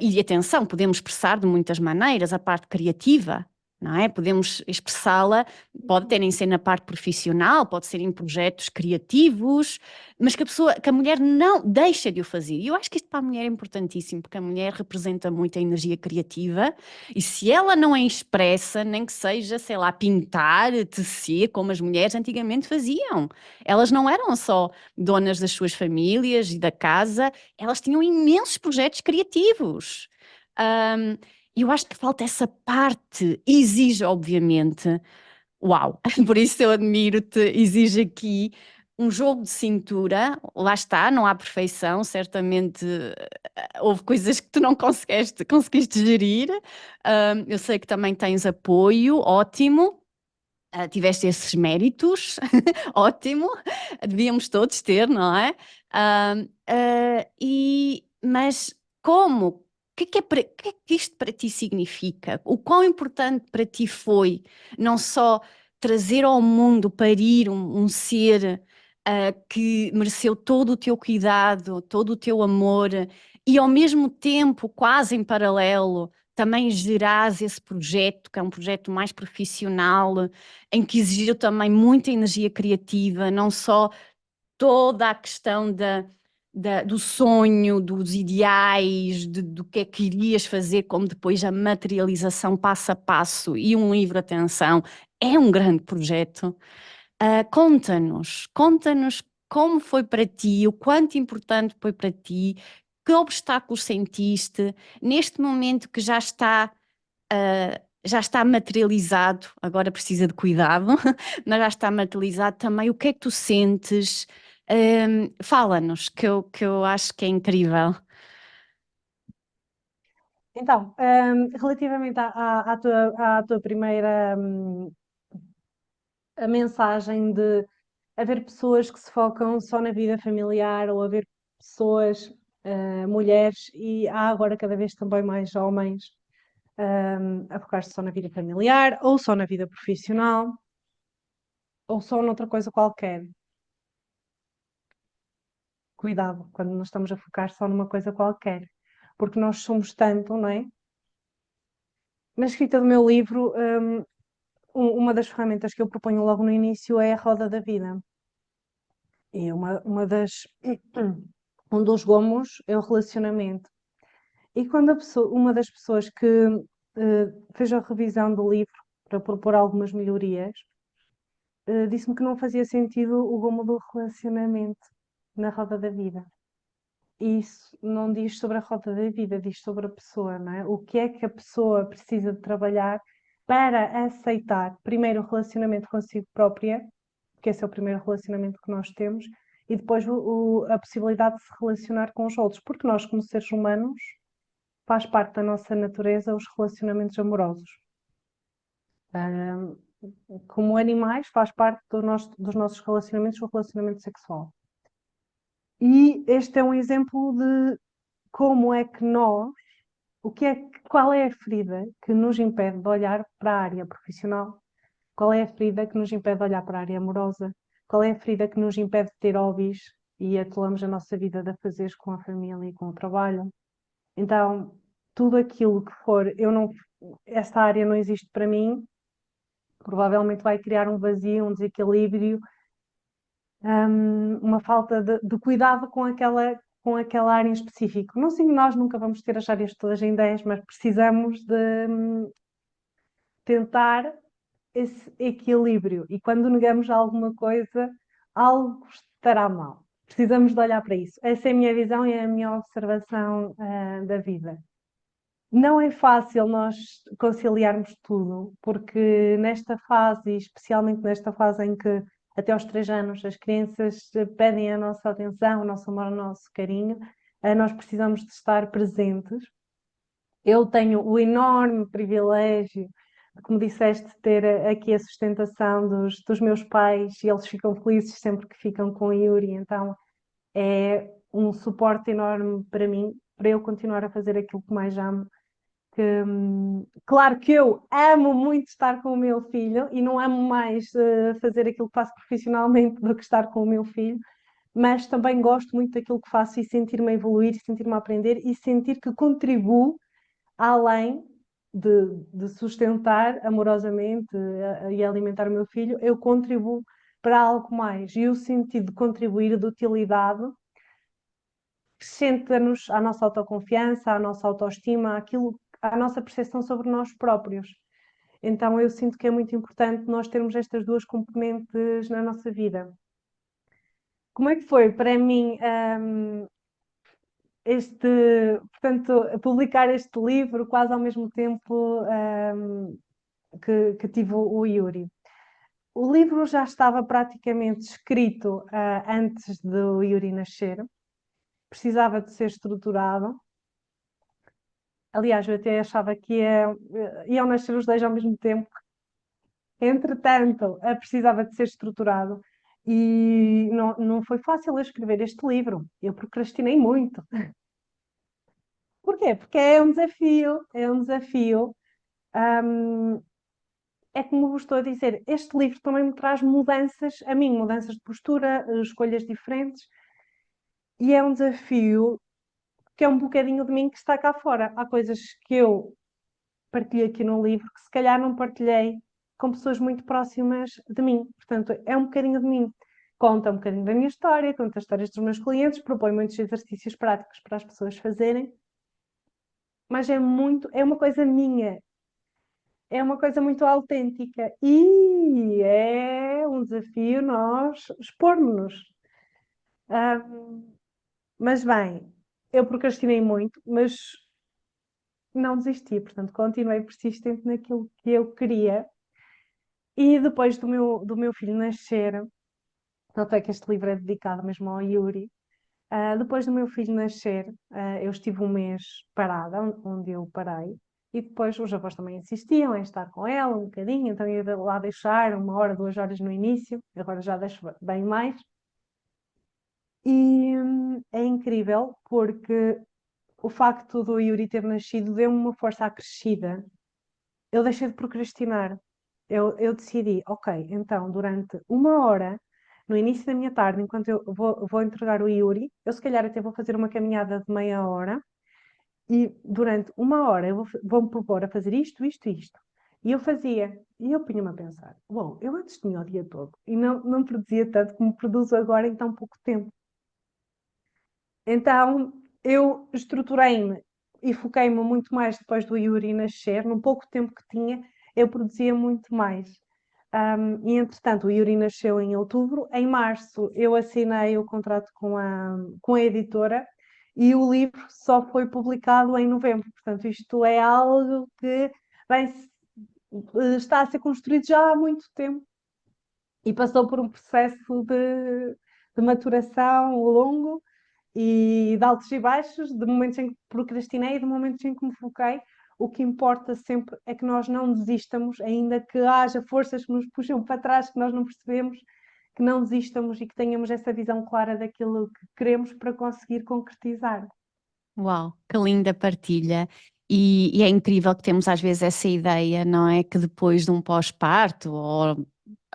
S3: E atenção, podemos expressar de muitas maneiras a parte criativa, não é? Podemos expressá-la, pode ter em ser na parte profissional, pode ser em projetos criativos, mas que a mulher não deixa de o fazer. E eu acho que isto para a mulher é importantíssimo, porque a mulher representa muito a energia criativa, e se ela não a expressa, nem que seja, sei lá, pintar, tecer, como as mulheres antigamente faziam. Elas não eram só donas das suas famílias e da casa, elas tinham imensos projetos criativos. E eu acho que falta essa parte, exige, obviamente, uau, por isso eu admiro-te, exige aqui um jogo de cintura, lá está, não há perfeição, certamente houve coisas que tu não conseguiste gerir. Eu sei que também tens apoio, ótimo. Tiveste esses méritos, ótimo, devíamos todos ter, não é? Mas como? O que é que isto para ti significa? O quão importante para ti foi não só trazer ao mundo, parir um ser que mereceu todo o teu cuidado, todo o teu amor, e ao mesmo tempo, quase em paralelo, também gerares esse projeto, que é um projeto mais profissional, em que exigiu também muita energia criativa, não só toda a questão do sonho, dos ideais, do que é que irias fazer, como depois a materialização passo a passo e um livro, atenção, é um grande projeto. Conta-nos como foi para ti, o quanto importante foi para ti, que obstáculos sentiste neste momento que já está materializado, agora precisa de cuidado, mas já está materializado também. O que é que tu sentes? Fala-nos, que eu acho que é incrível.
S2: Então, relativamente à tua primeira a mensagem de haver pessoas que se focam só na vida familiar ou haver pessoas, mulheres, e há agora cada vez também mais homens, a focar-se só na vida familiar ou só na vida profissional ou só noutra coisa qualquer. Cuidado quando nós estamos a focar só numa coisa qualquer, porque nós somos tanto, não é? Na escrita do meu livro, uma das ferramentas que eu proponho logo no início é a roda da vida. E um dos gomos é o relacionamento. E quando uma das pessoas que fez a revisão do livro para propor algumas melhorias, disse-me que não fazia sentido o gomo do relacionamento na roda da vida. E isso não diz sobre a roda da vida, diz sobre a pessoa, não é? O que é que a pessoa precisa de trabalhar para aceitar, primeiro, o relacionamento consigo própria, que esse é o primeiro relacionamento que nós temos, e depois a possibilidade de se relacionar com os outros, porque nós, como seres humanos, faz parte da nossa natureza os relacionamentos amorosos. Como animais, faz parte dos nossos relacionamentos o relacionamento sexual. E este é um exemplo de como é que nós, qual é a ferida que nos impede de olhar para a área profissional? Qual é a ferida que nos impede de olhar para a área amorosa? Qual é a ferida que nos impede de ter hobbies e atolamos a nossa vida de afazeres com a família e com o trabalho? Então, tudo aquilo que for, esta área não existe para mim, provavelmente vai criar um vazio, um desequilíbrio, uma falta de cuidado com aquela área em específico. Não sei, nós nunca vamos ter as áreas todas em 10, mas precisamos de tentar esse equilíbrio. E quando negamos alguma coisa, algo estará mal. Precisamos de olhar para isso. Essa é a minha visão e é a minha observação, da vida. Não é fácil nós conciliarmos tudo, porque nesta fase, e especialmente nesta fase em que até aos 3 anos as crianças pedem a nossa atenção, o nosso amor, o nosso carinho, nós precisamos de estar presentes. Eu tenho o enorme privilégio, como disseste, de ter aqui a sustentação dos meus pais e eles ficam felizes sempre que ficam com o Yuri, então é um suporte enorme para mim, para eu continuar a fazer aquilo que mais amo. Claro que eu amo muito estar com o meu filho e não amo mais fazer aquilo que faço profissionalmente do que estar com o meu filho, mas também gosto muito daquilo que faço e sentir-me a evoluir, sentir-me a aprender e sentir que contribuo além de sustentar amorosamente e alimentar o meu filho, eu contribuo para algo mais. E o sentido de contribuir, de utilidade, acrescenta-nos à nossa autoconfiança, à nossa autoestima, à nossa percepção sobre nós próprios. Então eu sinto que é muito importante nós termos estas duas componentes na nossa vida. Como é que foi para mim, portanto, publicar este livro quase ao mesmo tempo, que tive o Yuri? O livro já estava praticamente escrito, antes do Yuri nascer, precisava de ser estruturado. Aliás, eu até achava que iam nascer os dois ao mesmo tempo. Entretanto, precisava de ser estruturado e não foi fácil eu escrever este livro. Eu procrastinei muito. Porquê? Porque é um desafio, é um desafio. Hum, É como vos estou a dizer, este livro também me traz mudanças, a mim, mudanças de postura, escolhas diferentes, e é um desafio que é um bocadinho de mim que está cá fora. Há coisas que eu partilho aqui no livro que se calhar não partilhei com pessoas muito próximas de mim. Portanto, é um bocadinho de mim. Conta um bocadinho da minha história, conta as histórias dos meus clientes, propõe muitos exercícios práticos para as pessoas fazerem, mas é uma coisa minha, é uma coisa muito autêntica e é um desafio nós expormos-nos. Ah, mas bem, eu procrastinei muito, mas não desisti, portanto, continuei persistente naquilo que eu queria. E depois do meu filho nascer, tanto é que este livro é dedicado mesmo ao Yuri. Depois do meu filho nascer, eu estive um mês parada, onde eu parei, e depois os avós também insistiam em estar com ela um bocadinho, então eu ia lá deixar 1 hora, 2 horas no início, agora já deixo bem mais. E é incrível porque o facto do Yuri ter nascido deu-me uma força acrescida. Eu deixei de procrastinar. Eu decidi, ok, então durante 1 hora, no início da minha tarde, enquanto eu vou entregar o Yuri, eu se calhar até vou fazer uma caminhada de meia hora e durante 1 hora eu vou-me propor a fazer isto, isto, isto. E eu fazia, e eu punha-me a pensar, bom, eu antes tinha o dia todo e não produzia tanto como produzo agora em tão pouco tempo. Então eu estruturei-me e foquei-me muito mais depois do Yuri nascer, no pouco tempo que tinha, eu produzia muito mais. E entretanto, o Yuri nasceu em outubro. Em março, eu assinei o contrato com a editora e o livro só foi publicado em novembro. Portanto, isto é algo que está a ser construído já há muito tempo e passou por um processo de maturação longo e de altos e baixos, de momentos em que procrastinei e de momentos em que me foquei. O que importa sempre é que nós não desistamos, ainda que haja forças que nos puxam para trás, que nós não percebemos, que não desistamos e que tenhamos essa visão clara daquilo que queremos para conseguir concretizar.
S3: Uau, que linda partilha. E é incrível que temos às vezes essa ideia, não é? Que depois de um pós-parto, ou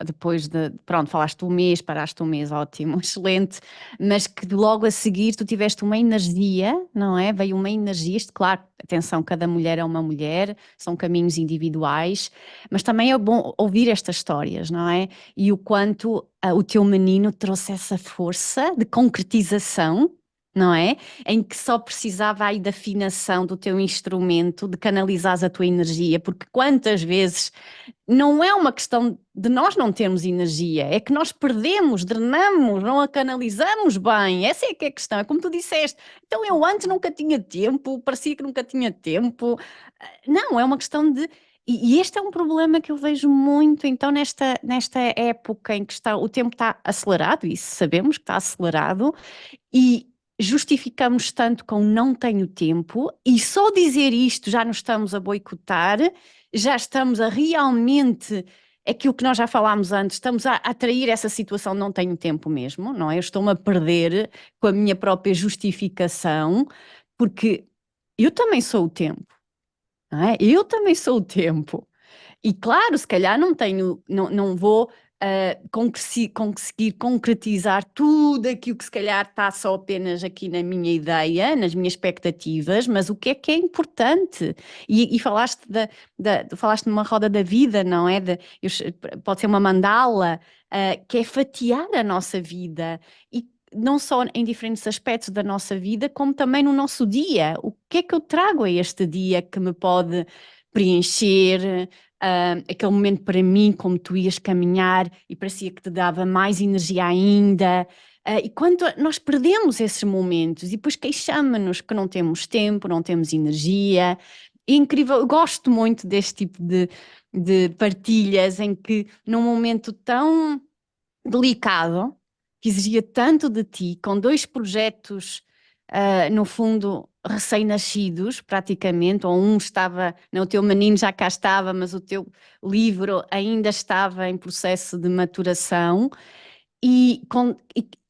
S3: depois pronto, falaste um mês, paraste um mês, ótimo, excelente, mas que logo a seguir tu tiveste uma energia, não é? Veio uma energia, isto, claro, atenção, cada mulher é uma mulher, são caminhos individuais, mas também é bom ouvir estas histórias, não é? E o quanto o teu menino trouxe essa força de concretização, não é? Em que só precisava aí da afinação do teu instrumento, de canalizares a tua energia, porque quantas vezes não é uma questão de nós não termos energia, é que nós perdemos, drenamos, não a canalizamos bem, essa é que é a questão, é como tu disseste, então eu antes nunca tinha tempo, parecia que nunca tinha tempo, não, é uma questão de... E este é um problema que eu vejo muito, então, nesta época em que o tempo está acelerado, e sabemos que está acelerado, e justificamos tanto com não tenho tempo, e só dizer isto já nos estamos a boicotar, já estamos a realmente, aquilo que nós já falámos antes, estamos a atrair essa situação não tenho tempo mesmo, não é? Eu estou-me a perder com a minha própria justificação, porque eu também sou o tempo, não é? Eu também sou o tempo. E claro, se calhar não vou conseguir concretizar tudo aquilo que se calhar está só apenas aqui na minha ideia, nas minhas expectativas, mas o que é importante? E falaste falaste numa roda da vida, não é? Pode ser uma mandala, que é fatiar a nossa vida e não só em diferentes aspectos da nossa vida, como também no nosso dia. O que é que eu trago a este dia que me pode preencher? Aquele momento para mim, como tu ias caminhar e parecia que te dava mais energia ainda. E quando nós perdemos esses momentos e depois queixamos-nos que não temos tempo, não temos energia. É incrível, eu gosto muito deste tipo de partilhas em que num momento tão delicado, que exigia tanto de ti, com dois projetos, no fundo, recém-nascidos, praticamente, ou um estava, não, o teu menino já cá estava, mas o teu livro ainda estava em processo de maturação, e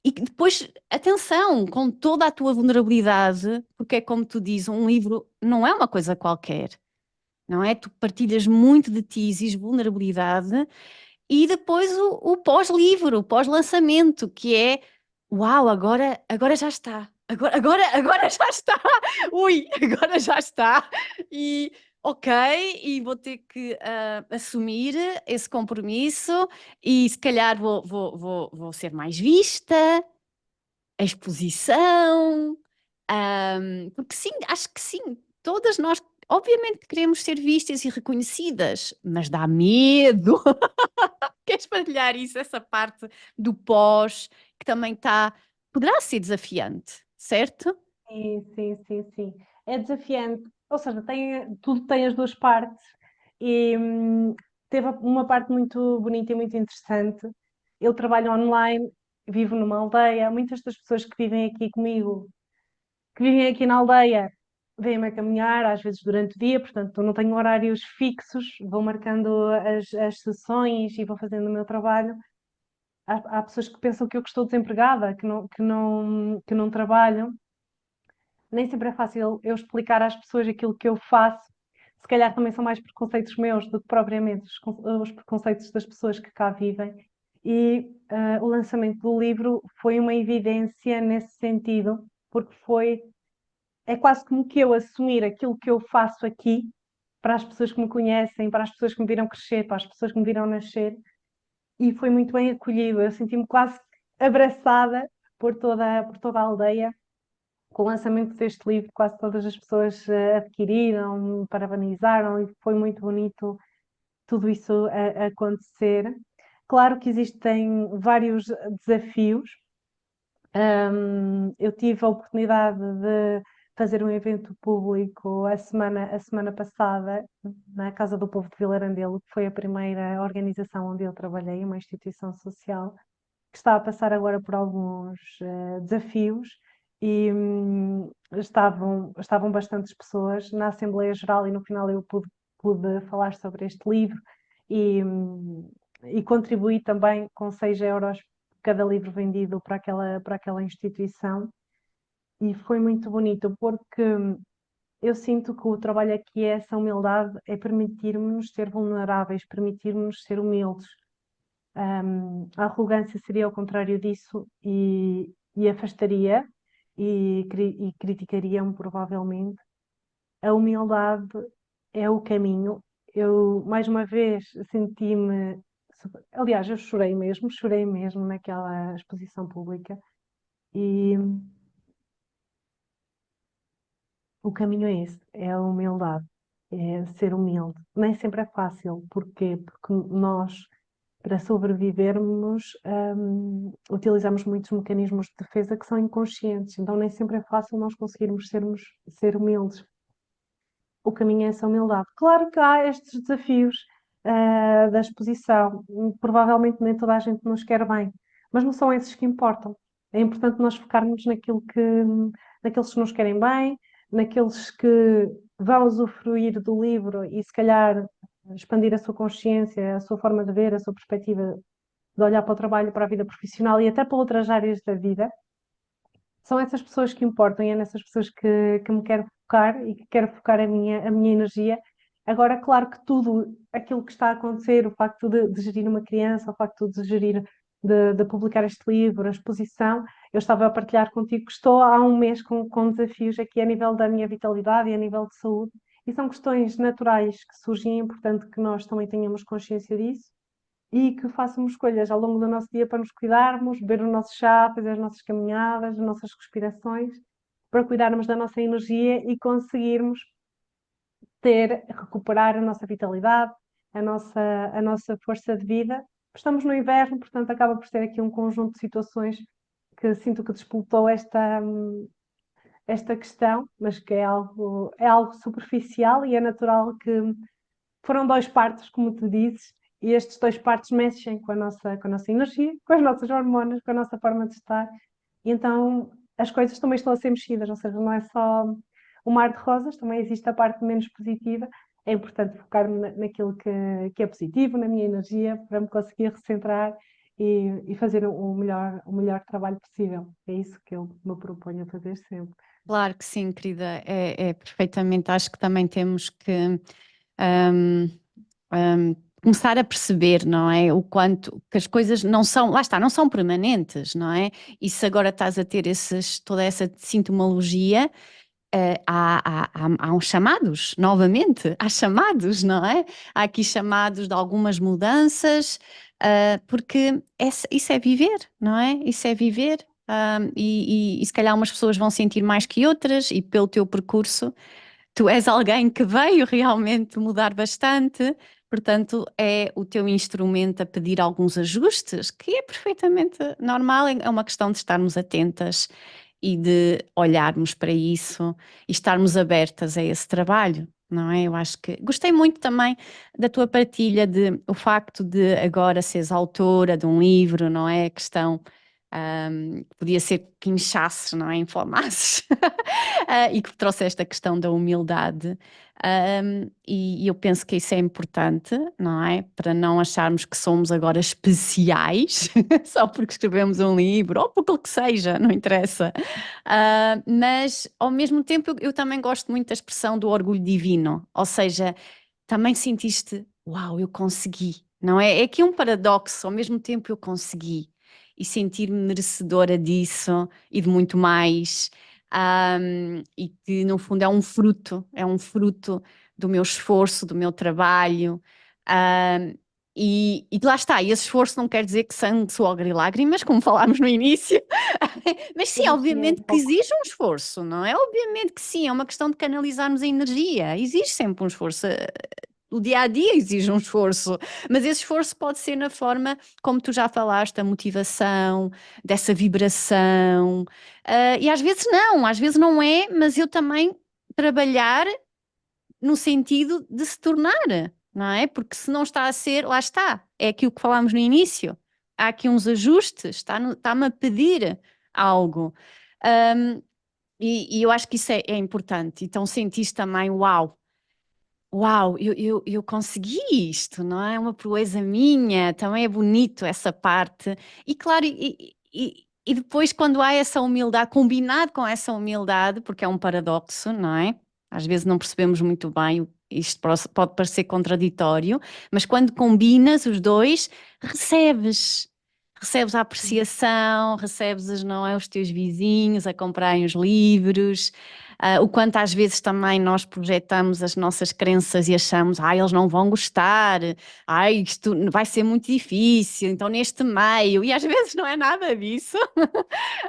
S3: depois, atenção, com toda a tua vulnerabilidade, porque é como tu dizes, um livro não é uma coisa qualquer, não é? Tu partilhas muito de ti, exige vulnerabilidade, e depois o pós-livro, o pós-lançamento, que é uau, agora já está. Agora já está. Ui, agora já está. E ok, e vou ter que assumir esse compromisso e se calhar vou ser mais vista, a exposição, porque sim, acho que sim, todas nós, obviamente, queremos ser vistas e reconhecidas, mas dá medo. Queres partilhar isso, essa parte do pós, que também poderá ser desafiante, certo?
S2: Sim, sim, sim, sim. É desafiante. Ou seja, tudo tem as duas partes. E teve uma parte muito bonita e muito interessante. Eu trabalho online, vivo numa aldeia. Muitas das pessoas que vivem aqui comigo, que vivem aqui na aldeia, vêm-me a caminhar, às vezes durante o dia, portanto, eu não tenho horários fixos, vou marcando as sessões e vou fazendo o meu trabalho. Há pessoas que pensam que eu estou desempregada, que não trabalho. Nem sempre é fácil eu explicar às pessoas aquilo que eu faço. Se calhar também são mais preconceitos meus do que propriamente os preconceitos das pessoas que cá vivem. E o lançamento do livro foi uma evidência nesse sentido, porque é quase como que eu assumir aquilo que eu faço aqui para as pessoas que me conhecem, para as pessoas que me viram crescer, para as pessoas que me viram nascer, e foi muito bem acolhido. Eu senti-me quase abraçada por toda a aldeia. Com o lançamento deste livro, quase todas as pessoas adquiriram, parabenizaram e foi muito bonito tudo isso a acontecer. Claro que existem vários desafios. Eu tive a oportunidade de fazer um evento público a semana passada na Casa do Povo de Vilarandelo, que foi a primeira organização onde eu trabalhei, uma instituição social que está a passar agora por alguns desafios e estavam bastantes pessoas na Assembleia Geral e no final eu pude falar sobre este livro e contribuí também com 6 euros cada livro vendido para aquela instituição e foi muito bonito porque eu sinto que o trabalho aqui é essa humildade, é permitir-nos ser vulneráveis, permitir-nos ser humildes. A arrogância seria o contrário disso e afastaria e criticariam provavelmente. A humildade é o caminho. Eu, mais uma vez, senti-me. Aliás, eu chorei mesmo naquela exposição pública. E o caminho é esse, é a humildade, é ser humilde. Nem sempre é fácil. Porquê? Porque nós para sobrevivermos, utilizamos muitos mecanismos de defesa que são inconscientes, então nem sempre é fácil nós conseguirmos ser humildes. O caminho é essa humildade. Claro que há estes desafios, da exposição, provavelmente nem toda a gente nos quer bem, mas não são esses que importam. É importante nós focarmos naqueles que nos querem bem, naqueles que vão usufruir do livro e se calhar expandir a sua consciência, a sua forma de ver, a sua perspectiva de olhar para o trabalho, para a vida profissional e até para outras áreas da vida. São essas pessoas que importam e é nessas pessoas que me quero focar e que quero focar a minha energia, Agora, claro que tudo aquilo que está a acontecer, o facto de gerir uma criança, o facto de gerir, de publicar este livro, a exposição, eu estava a partilhar contigo que estou há um mês com desafios aqui a nível da minha vitalidade e a nível de saúde, e são questões naturais que surgem, é importante que nós também tenhamos consciência disso e que façamos escolhas ao longo do nosso dia para nos cuidarmos, beber o nosso chá, fazer as nossas caminhadas, as nossas respirações, para cuidarmos da nossa energia e conseguirmos recuperar a nossa vitalidade, a nossa força de vida. Estamos no inverno, portanto, acaba por ser aqui um conjunto de situações que sinto que disputou esta questão, mas que é algo superficial e é natural que foram dois partos, como tu dizes, e estes dois partos mexem com a nossa energia, com as nossas hormonas, com a nossa forma de estar, e então as coisas também estão a ser mexidas, ou seja, não é só o mar de rosas, também existe a parte menos positiva. É importante focar-me naquilo que é positivo, na minha energia, para me conseguir recentrar e fazer o melhor trabalho possível. É isso que eu me proponho a fazer sempre.
S3: Claro que sim, querida, é perfeitamente. Acho que também temos que hum, começar a perceber, não é? O quanto que as coisas não são, lá está, não são permanentes, não é? E se agora estás a ter toda essa sintomologia, há uns chamados, novamente, há chamados, não é? Há aqui chamados de algumas mudanças, porque isso é viver, não é? Isso é viver, e se calhar umas pessoas vão sentir mais que outras, e pelo teu percurso, tu és alguém que veio realmente mudar bastante, portanto, é o teu instrumento a pedir alguns ajustes, que é perfeitamente normal, é uma questão de estarmos atentas e de olharmos para isso e estarmos abertas a esse trabalho, não é? Eu acho que gostei muito também da tua partilha de o facto de agora seres autora de um livro, não é? A questão podia ser que inchasses, não é? Inflamasses e que trouxeste a questão da humildade. E eu penso que isso é importante, não é? Para não acharmos que somos agora especiais só porque escrevemos um livro ou por aquilo que seja, não interessa. Mas ao mesmo tempo eu também gosto muito da expressão do orgulho divino, ou seja, também sentiste, uau, eu consegui, não é? É aqui um paradoxo, ao mesmo tempo eu consegui e sentir-me merecedora disso e de muito mais, e que no fundo é um fruto do meu esforço, do meu trabalho, e lá está, e esse esforço não quer dizer que sangue, suor e lágrimas, como falámos no início, mas sim,
S2: Sim, sim, é um
S3: obviamente que
S2: pouco.
S3: exige um esforço, não é? Obviamente que sim, é uma questão de canalizarmos a energia, exige sempre um esforço. O dia a dia exige um esforço, mas esse esforço pode ser na forma, como tu já falaste, a motivação, dessa vibração, e às vezes não é, mas eu também trabalhar no sentido de se tornar, não é? Porque se não está a ser, lá está, é aquilo que falámos no início, há aqui uns ajustes, está-me a pedir algo. Um, e eu acho que isso é importante. Então sentiste também, uau, eu consegui isto, não é? Uma proeza minha, também é bonito essa parte. E claro, e depois quando há essa humildade, combinado com essa humildade, porque é um paradoxo, não é? Às vezes não percebemos muito bem, isto pode parecer contraditório, mas quando combinas os dois, recebes. Recebes a apreciação, recebes, não é, os teus vizinhos a comprarem os livros, o quanto às vezes também nós projetamos as nossas crenças e achamos, eles não vão gostar, isto vai ser muito difícil, então neste meio, e às vezes não é nada disso,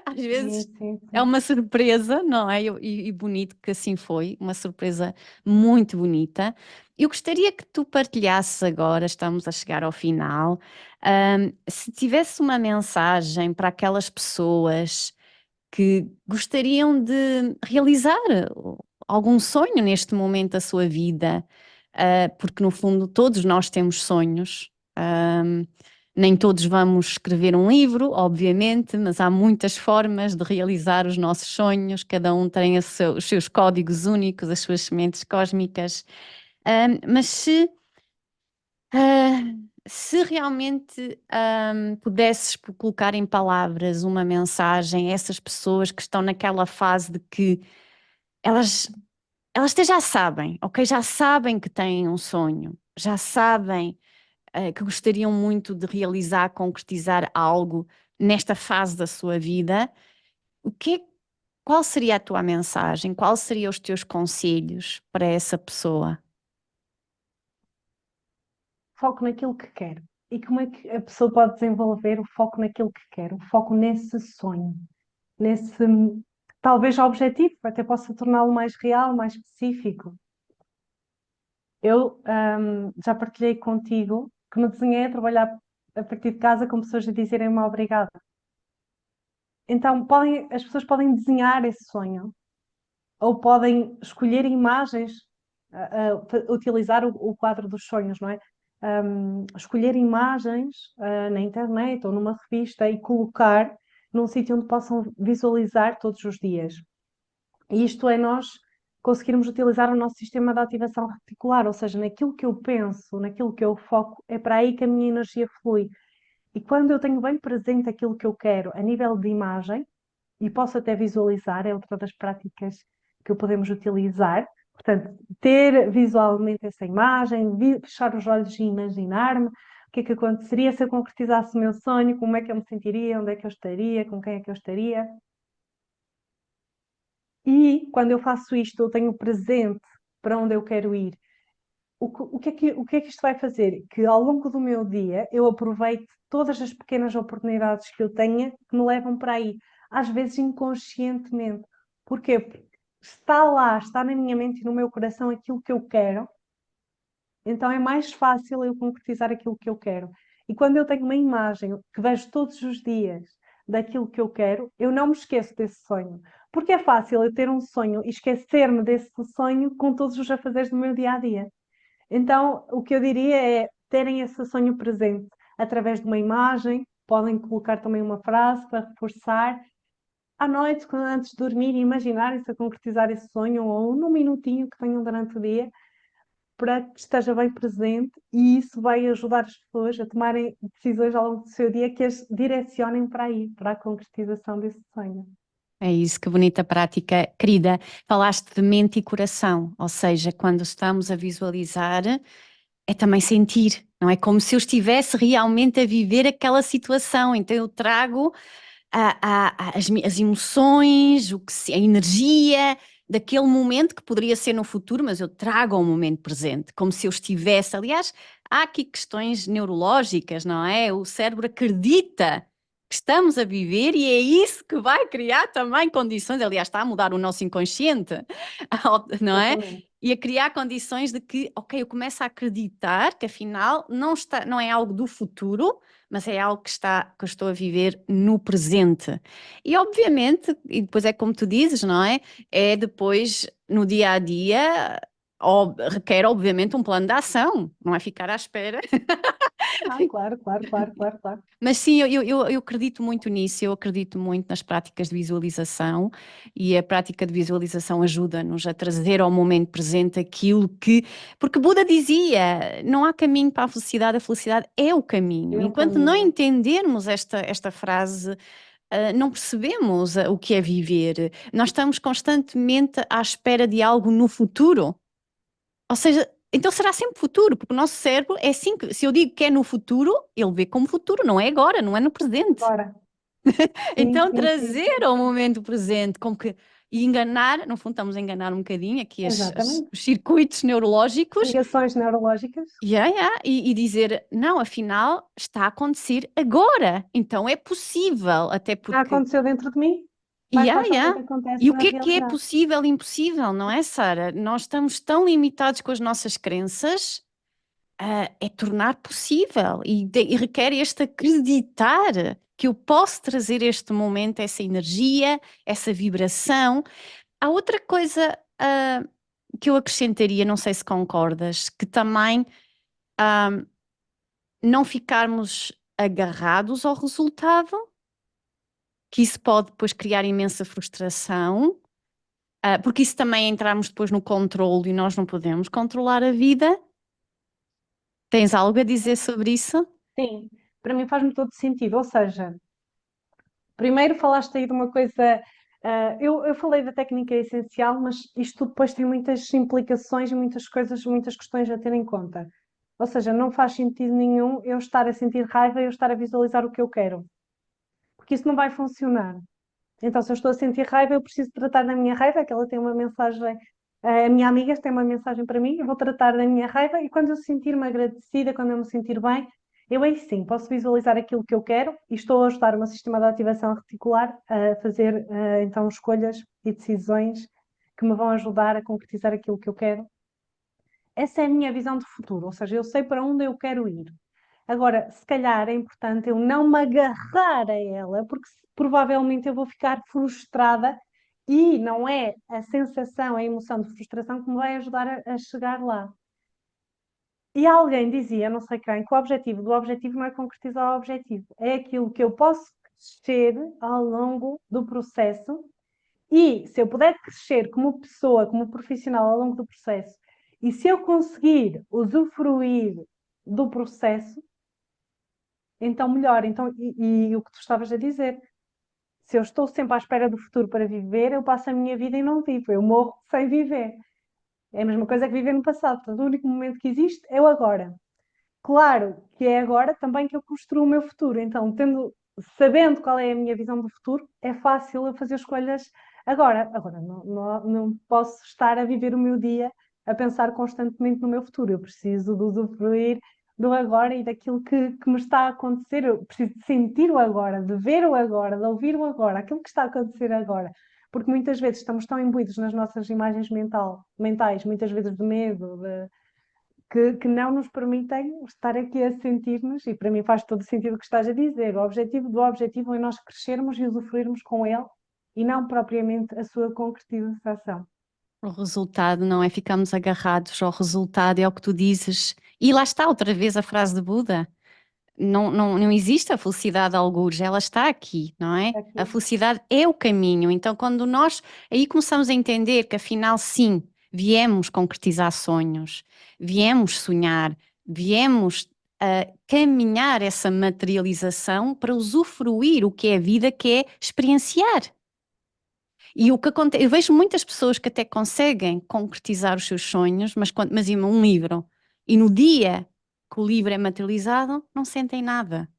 S3: às
S2: Sim,
S3: vezes
S2: sim,
S3: é
S2: sim.
S3: uma surpresa, não é? E bonito que assim foi, uma surpresa muito bonita. Eu gostaria que tu partilhasses agora, estamos a chegar ao final, se tivesse uma mensagem para aquelas pessoas que gostariam de realizar algum sonho neste momento da sua vida, porque no fundo todos nós temos sonhos. Nem todos vamos escrever um livro, obviamente, mas há muitas formas de realizar os nossos sonhos, cada um tem os seus códigos únicos, as suas sementes cósmicas. Mas ah, se realmente pudesses colocar em palavras uma mensagem a essas pessoas que estão naquela fase de que elas elas até já sabem, ok? Já sabem que têm um sonho, já sabem que gostariam muito de realizar, concretizar algo nesta fase da sua vida. O que é- Qual seria a tua mensagem? Qual seriam os teus conselhos para essa pessoa?
S2: Foco naquilo que quer. E como é que a pessoa pode desenvolver o foco naquilo que quer, o foco nesse sonho, nesse talvez objetivo, até possa torná-lo mais real, mais específico. Eu já partilhei contigo que me desenhei a trabalhar a partir de casa com pessoas a dizerem-me obrigada. Então, as pessoas podem desenhar esse sonho ou podem escolher imagens, utilizar o quadro dos sonhos, não é? Escolher imagens, na internet ou numa revista e colocar num sítio onde possam visualizar todos os dias. E isto é nós conseguirmos utilizar o nosso sistema de ativação reticular, ou seja, naquilo que eu penso, naquilo que eu foco, é para aí que a minha energia flui. E quando eu tenho bem presente aquilo que eu quero a nível de imagem, e posso até visualizar, é outra das práticas que podemos utilizar. Portanto, ter visualmente essa imagem, fechar os olhos e imaginar-me o que é que aconteceria se eu concretizasse o meu sonho, como é que eu me sentiria, onde é que eu estaria, com quem é que eu estaria. E quando eu faço isto, eu tenho presente para onde eu quero ir. O que é que isto vai fazer? Que ao longo do meu dia eu aproveite todas as pequenas oportunidades que eu tenha que me levam para aí, às vezes inconscientemente. Porquê? Porque está lá, está na minha mente e no meu coração aquilo que eu quero, então é mais fácil eu concretizar aquilo que eu quero. E quando eu tenho uma imagem que vejo todos os dias daquilo que eu quero, eu não me esqueço desse sonho. Porque é fácil eu ter um sonho e esquecer-me desse sonho com todos os afazeres do meu dia a dia. Então, o que eu diria é terem esse sonho presente através de uma imagem, podem colocar também uma frase para reforçar. À noite, antes de dormir, imaginarem-se a concretizar esse sonho ou num minutinho que tenham durante o dia, para que esteja bem presente e isso vai ajudar as pessoas a tomarem decisões ao longo do seu dia que as direcionem para aí, para a concretização desse sonho.
S3: É isso, que bonita prática, querida. Falaste de mente e coração, ou seja, quando estamos a visualizar, é também sentir, não é? Como se eu estivesse realmente a viver aquela situação. Então eu trago as emoções, a energia daquele momento que poderia ser no futuro, mas eu trago ao momento presente, como se eu estivesse. Aliás, há aqui questões neurológicas, não é? O cérebro acredita que estamos a viver e é isso que vai criar também condições. Aliás, está a mudar o nosso inconsciente, não é?
S2: Exatamente.
S3: E a criar condições de que, ok, eu começo a acreditar que afinal não é algo do futuro, mas é algo que eu estou a viver no presente. E obviamente, e depois é como tu dizes, não é? É depois no dia a dia, requer obviamente um plano de ação, não é ficar à espera.
S2: Ah, claro, claro, claro, claro, claro.
S3: Mas sim, eu acredito muito nisso, eu acredito muito nas práticas de visualização e a prática de visualização ajuda-nos a trazer ao momento presente aquilo que. Porque Buda dizia: não há caminho para a felicidade é o caminho.
S2: É o
S3: Enquanto não
S2: caminho.
S3: entendermos esta frase, não percebemos o que é viver. Nós estamos constantemente à espera de algo no futuro. Ou seja, então será sempre futuro, porque o nosso cérebro é assim que, se eu digo que é no futuro, ele vê como futuro, não é agora, não é no presente.
S2: Agora, sim,
S3: Então
S2: sim, sim,
S3: trazer
S2: sim.
S3: ao momento presente, como que, e enganar, no fundo estamos a enganar um bocadinho aqui
S2: Exatamente.
S3: os circuitos neurológicos,
S2: Ligações neurológicas.
S3: e dizer, não, afinal está a acontecer agora, então é possível, até
S2: Já
S3: porque,
S2: aconteceu dentro de mim, mais
S3: yeah,
S2: facilmente
S3: yeah.
S2: acontece
S3: E o
S2: na
S3: que é
S2: realidade.
S3: possível e impossível, não é, Sara? Nós estamos tão limitados com as nossas crenças, é tornar possível e requer este acreditar que eu posso trazer este momento, essa energia, essa vibração. Há outra coisa, que eu acrescentaria, não sei se concordas, que também não ficarmos agarrados ao resultado, que isso pode depois criar imensa frustração, porque isso também é entrarmos depois no controle e nós não podemos controlar a vida. Tens algo a dizer sobre isso?
S2: Sim, para mim faz-me todo sentido. Ou seja, primeiro falaste aí de uma coisa. Eu falei da técnica essencial, mas isto depois tem muitas implicações e muitas coisas, muitas questões a ter em conta. Ou seja, não faz sentido nenhum eu estar a sentir raiva e eu estar a visualizar o que eu quero, porque isso não vai funcionar. Então, se eu estou a sentir raiva, eu preciso tratar da minha raiva, que ela tem uma mensagem, a minha amiga tem uma mensagem para mim, eu vou tratar da minha raiva e quando eu sentir-me agradecida, quando eu me sentir bem, eu aí sim posso visualizar aquilo que eu quero e estou a ajudar o meu sistema de ativação reticular a fazer então escolhas e decisões que me vão ajudar a concretizar aquilo que eu quero. Essa é a minha visão de futuro, ou seja, eu sei para onde eu quero ir. Agora, se calhar é importante eu não me agarrar a ela, porque provavelmente eu vou ficar frustrada e não é a sensação, a emoção de frustração que me vai ajudar a chegar lá. E alguém dizia, não sei quem, que o objetivo do objetivo não é concretizar o objetivo, é aquilo que eu posso crescer ao longo do processo e se eu puder crescer como pessoa, como profissional ao longo do processo, e se eu conseguir usufruir do processo, então melhor. Então, e o que tu estavas a dizer, se eu estou sempre à espera do futuro para viver, eu passo a minha vida e não vivo, eu morro sem viver. É a mesma coisa que viver no passado. Portanto, o único momento que existe é o agora. Claro que é agora também que eu construo o meu futuro. Então, sabendo qual é a minha visão do futuro, é fácil eu fazer escolhas agora. Agora, não posso estar a viver o meu dia a pensar constantemente no meu futuro. Eu preciso de usufruir do agora e daquilo que me está a acontecer. Eu preciso de sentir o agora, de ver o agora, de ouvir o agora, aquilo que está a acontecer agora. Porque muitas vezes estamos tão imbuídos nas nossas imagens mentais, muitas vezes de medo, que não nos permitem estar aqui a sentir-nos, e para mim faz todo sentido o que estás a dizer. O objetivo do objetivo é nós crescermos e usufruirmos com ele e não propriamente a sua concretização.
S3: O resultado não é ficarmos agarrados ao resultado, é o que tu dizes. E lá está outra vez a frase de Buda. Não existe a felicidade a algures, ela está aqui, não é? A
S2: Aqui.
S3: felicidade é o caminho. Então, quando nós aí começamos a entender que afinal, sim, viemos concretizar sonhos, viemos sonhar, viemos caminhar essa materialização para usufruir o que é a vida, que é experienciar. E o que acontece, eu vejo muitas pessoas que até conseguem concretizar os seus sonhos, mas imam um livro e no dia que o livro é materializado, não sentem nada.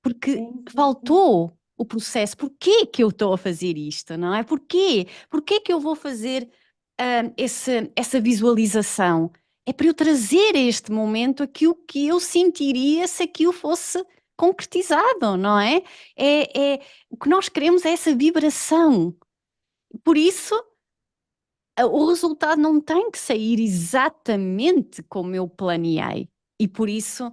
S3: Porque
S2: Sim, sim, sim.
S3: faltou o processo. Porquê que eu estou a fazer isto, não é? Porquê? Porquê que eu vou fazer essa visualização? É para eu trazer a este momento aquilo que eu sentiria se aquilo fosse concretizado, não é? O que nós queremos é essa vibração. Por isso, o resultado não tem que sair exatamente como eu planeei. E por isso,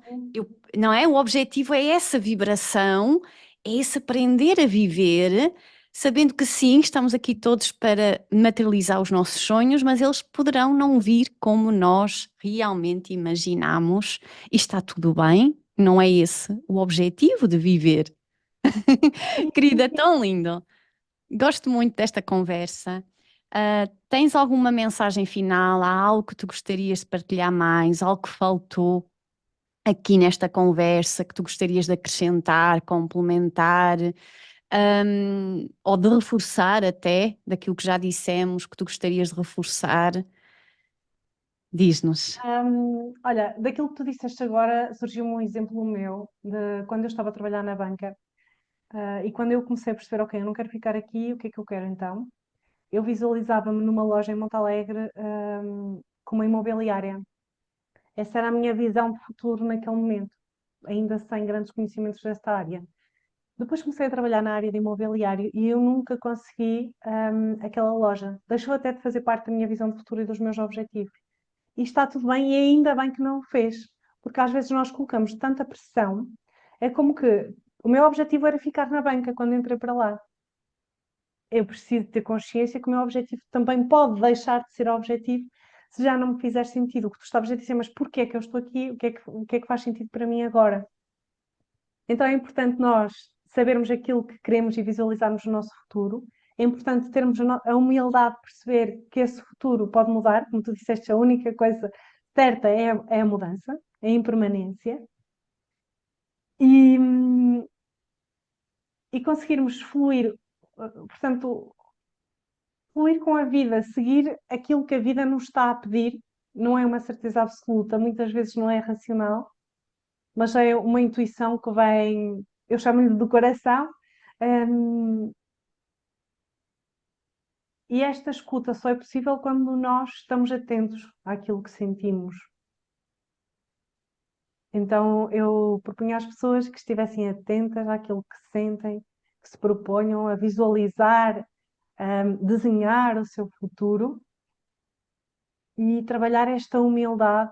S3: não é? O objetivo é essa vibração, é esse aprender a viver, sabendo que sim, estamos aqui todos para materializar os nossos sonhos, mas eles poderão não vir como nós realmente imaginamos. E está tudo bem, não é esse o objetivo de viver.
S2: Sim, sim,
S3: Querida,
S2: sim.
S3: tão lindo. Gosto muito desta conversa. Tens alguma mensagem final? Há algo que tu gostarias de partilhar mais? Algo que faltou aqui nesta conversa que tu gostarias de acrescentar, complementar, ou de reforçar até daquilo que já dissemos, que tu gostarias de reforçar? Diz-nos.
S2: Olha, daquilo que tu disseste agora, surgiu um exemplo meu de quando eu estava a trabalhar na banca, e quando eu comecei a perceber, ok, eu não quero ficar aqui, o que é que eu quero então? Eu visualizava-me numa loja em Montalegre, com uma imobiliária. Essa era a minha visão de futuro naquele momento, ainda sem grandes conhecimentos desta área. Depois comecei a trabalhar na área de imobiliário e eu nunca consegui, aquela loja. Deixou até de fazer parte da minha visão de futuro e dos meus objetivos. E está tudo bem e ainda bem que não o fez, porque às vezes nós colocamos tanta pressão, é como que o meu objetivo era ficar na banca quando entrei para lá. Eu preciso ter consciência que o meu objetivo também pode deixar de ser objetivo se já não me fizer sentido. O que tu estavas a dizer, mas porquê é que eu estou aqui? O que é que faz sentido para mim agora? Então é importante nós sabermos aquilo que queremos e visualizarmos no nosso futuro. É importante termos a humildade de perceber que esse futuro pode mudar. Como tu disseste, a única coisa certa é a mudança, é a impermanência. E, e conseguirmos fluir portanto, fluir com a vida, seguir aquilo que a vida nos está a pedir, não é uma certeza absoluta, muitas vezes não é racional, mas é uma intuição que vem, eu chamo-lhe do coração, hum, e esta escuta só é possível quando nós estamos atentos àquilo que sentimos. Então eu propunha às pessoas que estivessem atentas àquilo que sentem, que se proponham a visualizar, desenhar o seu futuro e trabalhar esta humildade,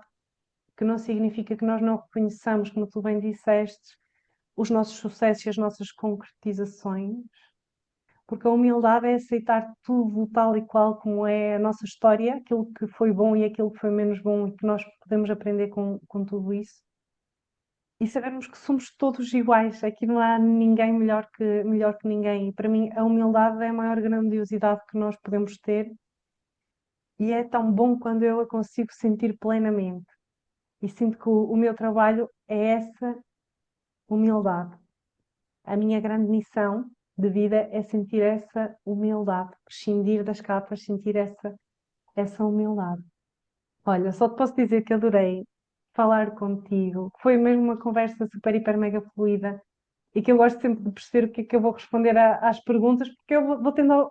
S2: que não significa que nós não reconheçamos, como tu bem disseste, os nossos sucessos e as nossas concretizações, porque a humildade é aceitar tudo tal e qual como é a nossa história, aquilo que foi bom e aquilo que foi menos bom e que nós podemos aprender com tudo isso. E sabemos que somos todos iguais, aqui não há ninguém melhor que ninguém. E para mim, a humildade é a maior grandiosidade que nós podemos ter, e é tão bom quando eu a consigo sentir plenamente. E sinto que o meu trabalho é essa humildade. A minha grande missão de vida é sentir essa humildade, prescindir das capas, sentir essa humildade. Olha, só te posso dizer que adorei falar contigo. Foi mesmo uma conversa super, hiper, mega fluida e que eu gosto sempre de perceber o que é que eu vou responder às perguntas, porque eu vou tendo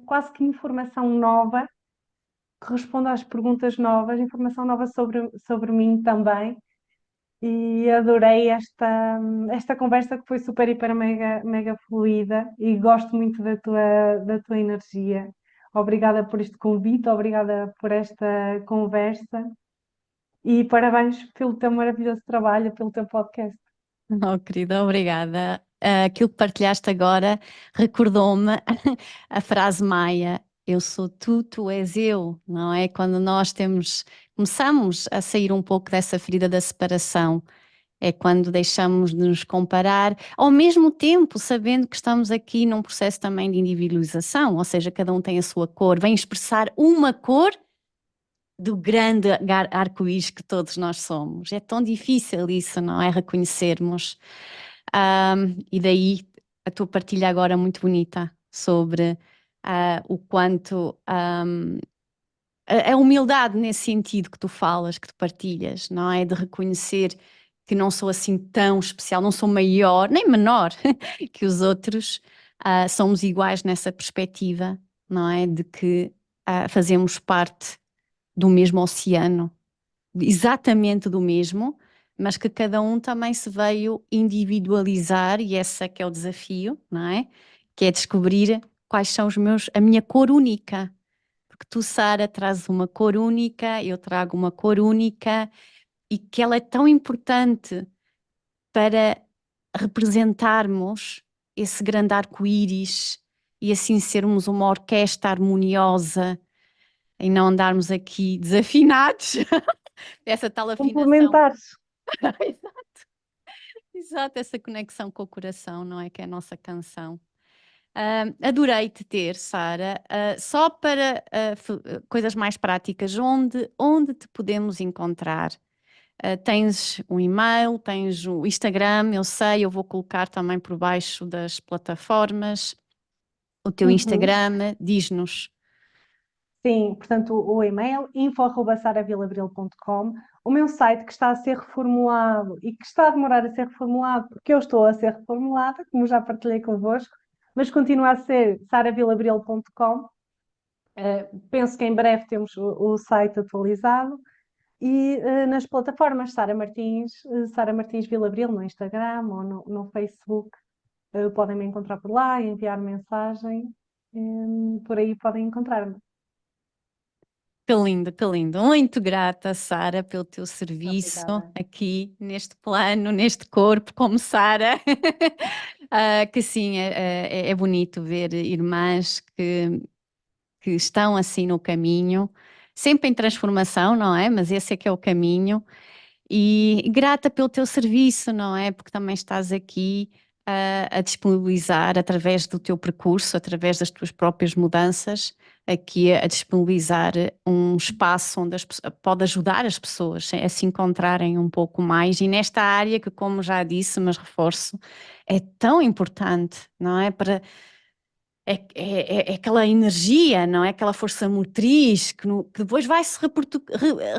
S2: quase que informação nova que responde às perguntas novas, informação nova sobre mim também. E adorei esta conversa que foi super, hiper, mega, mega fluida e gosto muito da tua energia. Obrigada por este convite, obrigada por esta conversa e parabéns pelo teu maravilhoso trabalho, pelo teu podcast.
S3: Oh, querida, obrigada. Aquilo que partilhaste agora recordou-me a frase maia: eu sou tu, tu és eu, não é? Quando nós começamos a sair um pouco dessa ferida da separação, é quando deixamos de nos comparar, ao mesmo tempo sabendo que estamos aqui num processo também de individualização, ou seja, cada um tem a sua cor, vem expressar uma cor do grande arco-íris que todos nós somos. É tão difícil isso, não é? Reconhecermos. E daí a tua partilha agora muito bonita sobre o quanto a humildade nesse sentido que tu falas, que tu partilhas, não é? De reconhecer que não sou assim tão especial, não sou maior nem menor que os outros, somos iguais nessa perspectiva, não é? De que fazemos parte do mesmo oceano, exatamente do mesmo, mas que cada um também se veio individualizar, e esse é que é o desafio, não é? Que é descobrir quais são a minha cor única. Porque tu, Sara, trazes uma cor única, eu trago uma cor única, e que ela é tão importante para representarmos esse grande arco-íris e assim sermos uma orquestra harmoniosa e não andarmos aqui desafinados. Essa tal afinação.
S2: Complementares.
S3: Exato, exato, essa conexão com o coração, não é? Que é a nossa canção. Adorei te ter, Sara. Só para coisas mais práticas, onde te podemos encontrar? Tens um e-mail, tens o Instagram, eu sei, eu vou colocar também por baixo das plataformas o teu Instagram, diz-nos.
S2: Sim, portanto, o e-mail info@saravilabril.com, o meu site que está a ser reformulado e que está a demorar a ser reformulado, porque eu estou a ser reformulada, como já partilhei convosco, mas continua a ser saravilabril.com. Penso que em breve temos o site atualizado e nas plataformas Sara Martins Vilabril no Instagram ou no Facebook, podem me encontrar por lá, enviar mensagem, por aí podem encontrar-me.
S3: Que lindo, que lindo. Muito grata, Sara, pelo teu serviço
S2: Obrigada.
S3: aqui neste plano, neste corpo, como Sara. Que sim, é bonito ver irmãs que estão assim no caminho, sempre em transformação, não é? Mas esse é que é o caminho. E grata pelo teu serviço, não é? Porque também estás aqui a disponibilizar, através do teu percurso, através das tuas próprias mudanças, aqui a disponibilizar um espaço onde pode ajudar as pessoas a se encontrarem um pouco mais. E nesta área que, como já disse, mas reforço, é tão importante, não é? é aquela energia, não é? Aquela força motriz que depois vai se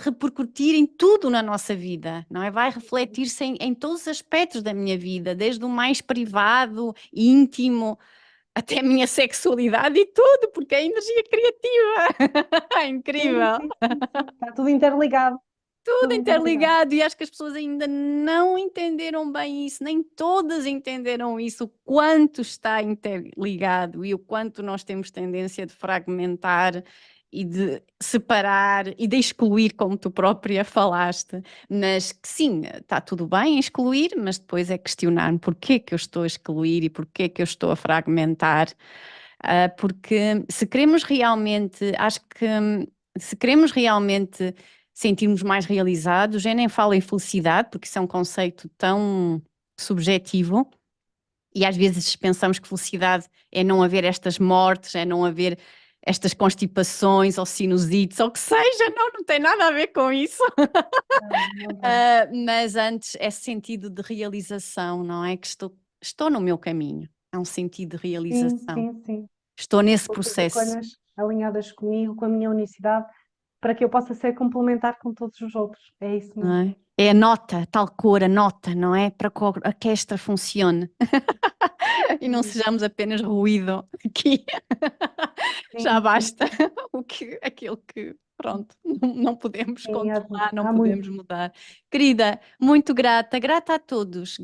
S3: repercutir em tudo na nossa vida, não é? Vai refletir-se em todos os aspectos da minha vida, desde o mais privado, íntimo, até a minha sexualidade e tudo, porque é energia criativa. É
S2: Sim,
S3: incrível.
S2: sim, sim, sim. Está tudo interligado.
S3: Tudo
S2: Tudo interligado.
S3: interligado e acho que as pessoas ainda não entenderam bem isso, nem todas entenderam isso, o quanto está interligado e o quanto nós temos tendência de fragmentar e de separar e de excluir, como tu própria falaste, mas que sim, está tudo bem excluir, mas depois é questionar porquê que eu estou a excluir e porquê que eu estou a fragmentar. Porque se queremos realmente, acho que se queremos realmente sentirmos mais realizados, eu nem falo em felicidade, porque isso é um conceito tão subjetivo, e às vezes pensamos que felicidade é não haver estas mortes, é não haver estas constipações ou sinusites, ou o que seja, não tem nada a ver com isso.
S2: Não, não tem.
S3: Mas antes é sentido de realização, não é? Que estou no meu caminho, é um sentido de
S2: Sim,
S3: realização.
S2: sim, sim.
S3: Estou nesse
S2: Com as
S3: processo,
S2: escolhas alinhadas comigo, com a minha unicidade, para que eu possa ser complementar com todos os outros. É isso
S3: não
S2: mesmo.
S3: é? É a nota, tal cor, a nota, não é? Para que a orquestra funcione e não
S2: Sim,
S3: sejamos apenas ruído aqui. Já
S2: sim, sim,
S3: basta aquilo que, pronto, não podemos
S2: sim,
S3: controlar, não
S2: há
S3: podemos
S2: muito.
S3: mudar. Querida, muito grata a todos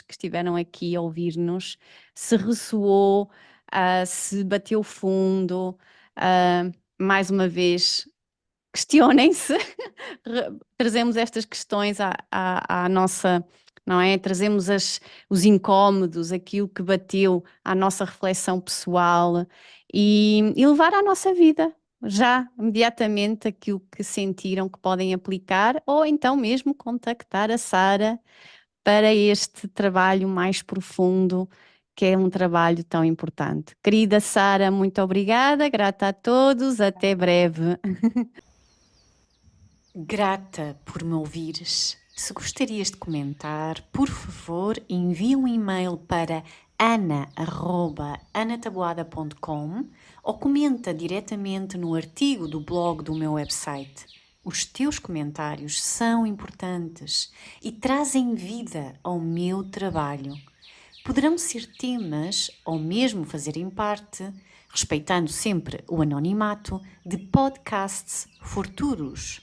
S3: que estiveram aqui a ouvir-nos. Se ressoou, se bateu fundo, mais uma vez, questionem-se, trazemos estas questões à nossa, não é? Trazemos os incómodos, aquilo que bateu à nossa reflexão pessoal e levar à nossa vida. Já imediatamente aquilo que sentiram que podem aplicar, ou então mesmo contactar a Sara para este trabalho mais profundo, que é um trabalho tão importante. Querida Sara, muito obrigada, grata a todos, até breve.
S1: Grata por me ouvires. Se gostarias de comentar, por favor, envia um e-mail para ana@anataboada.com ou comenta diretamente no artigo do blog do meu website. Os teus comentários são importantes e trazem vida ao meu trabalho. Poderão ser temas ou mesmo fazerem parte, respeitando sempre o anonimato, de podcasts futuros.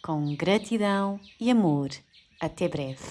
S1: Com gratidão e amor. Até breve.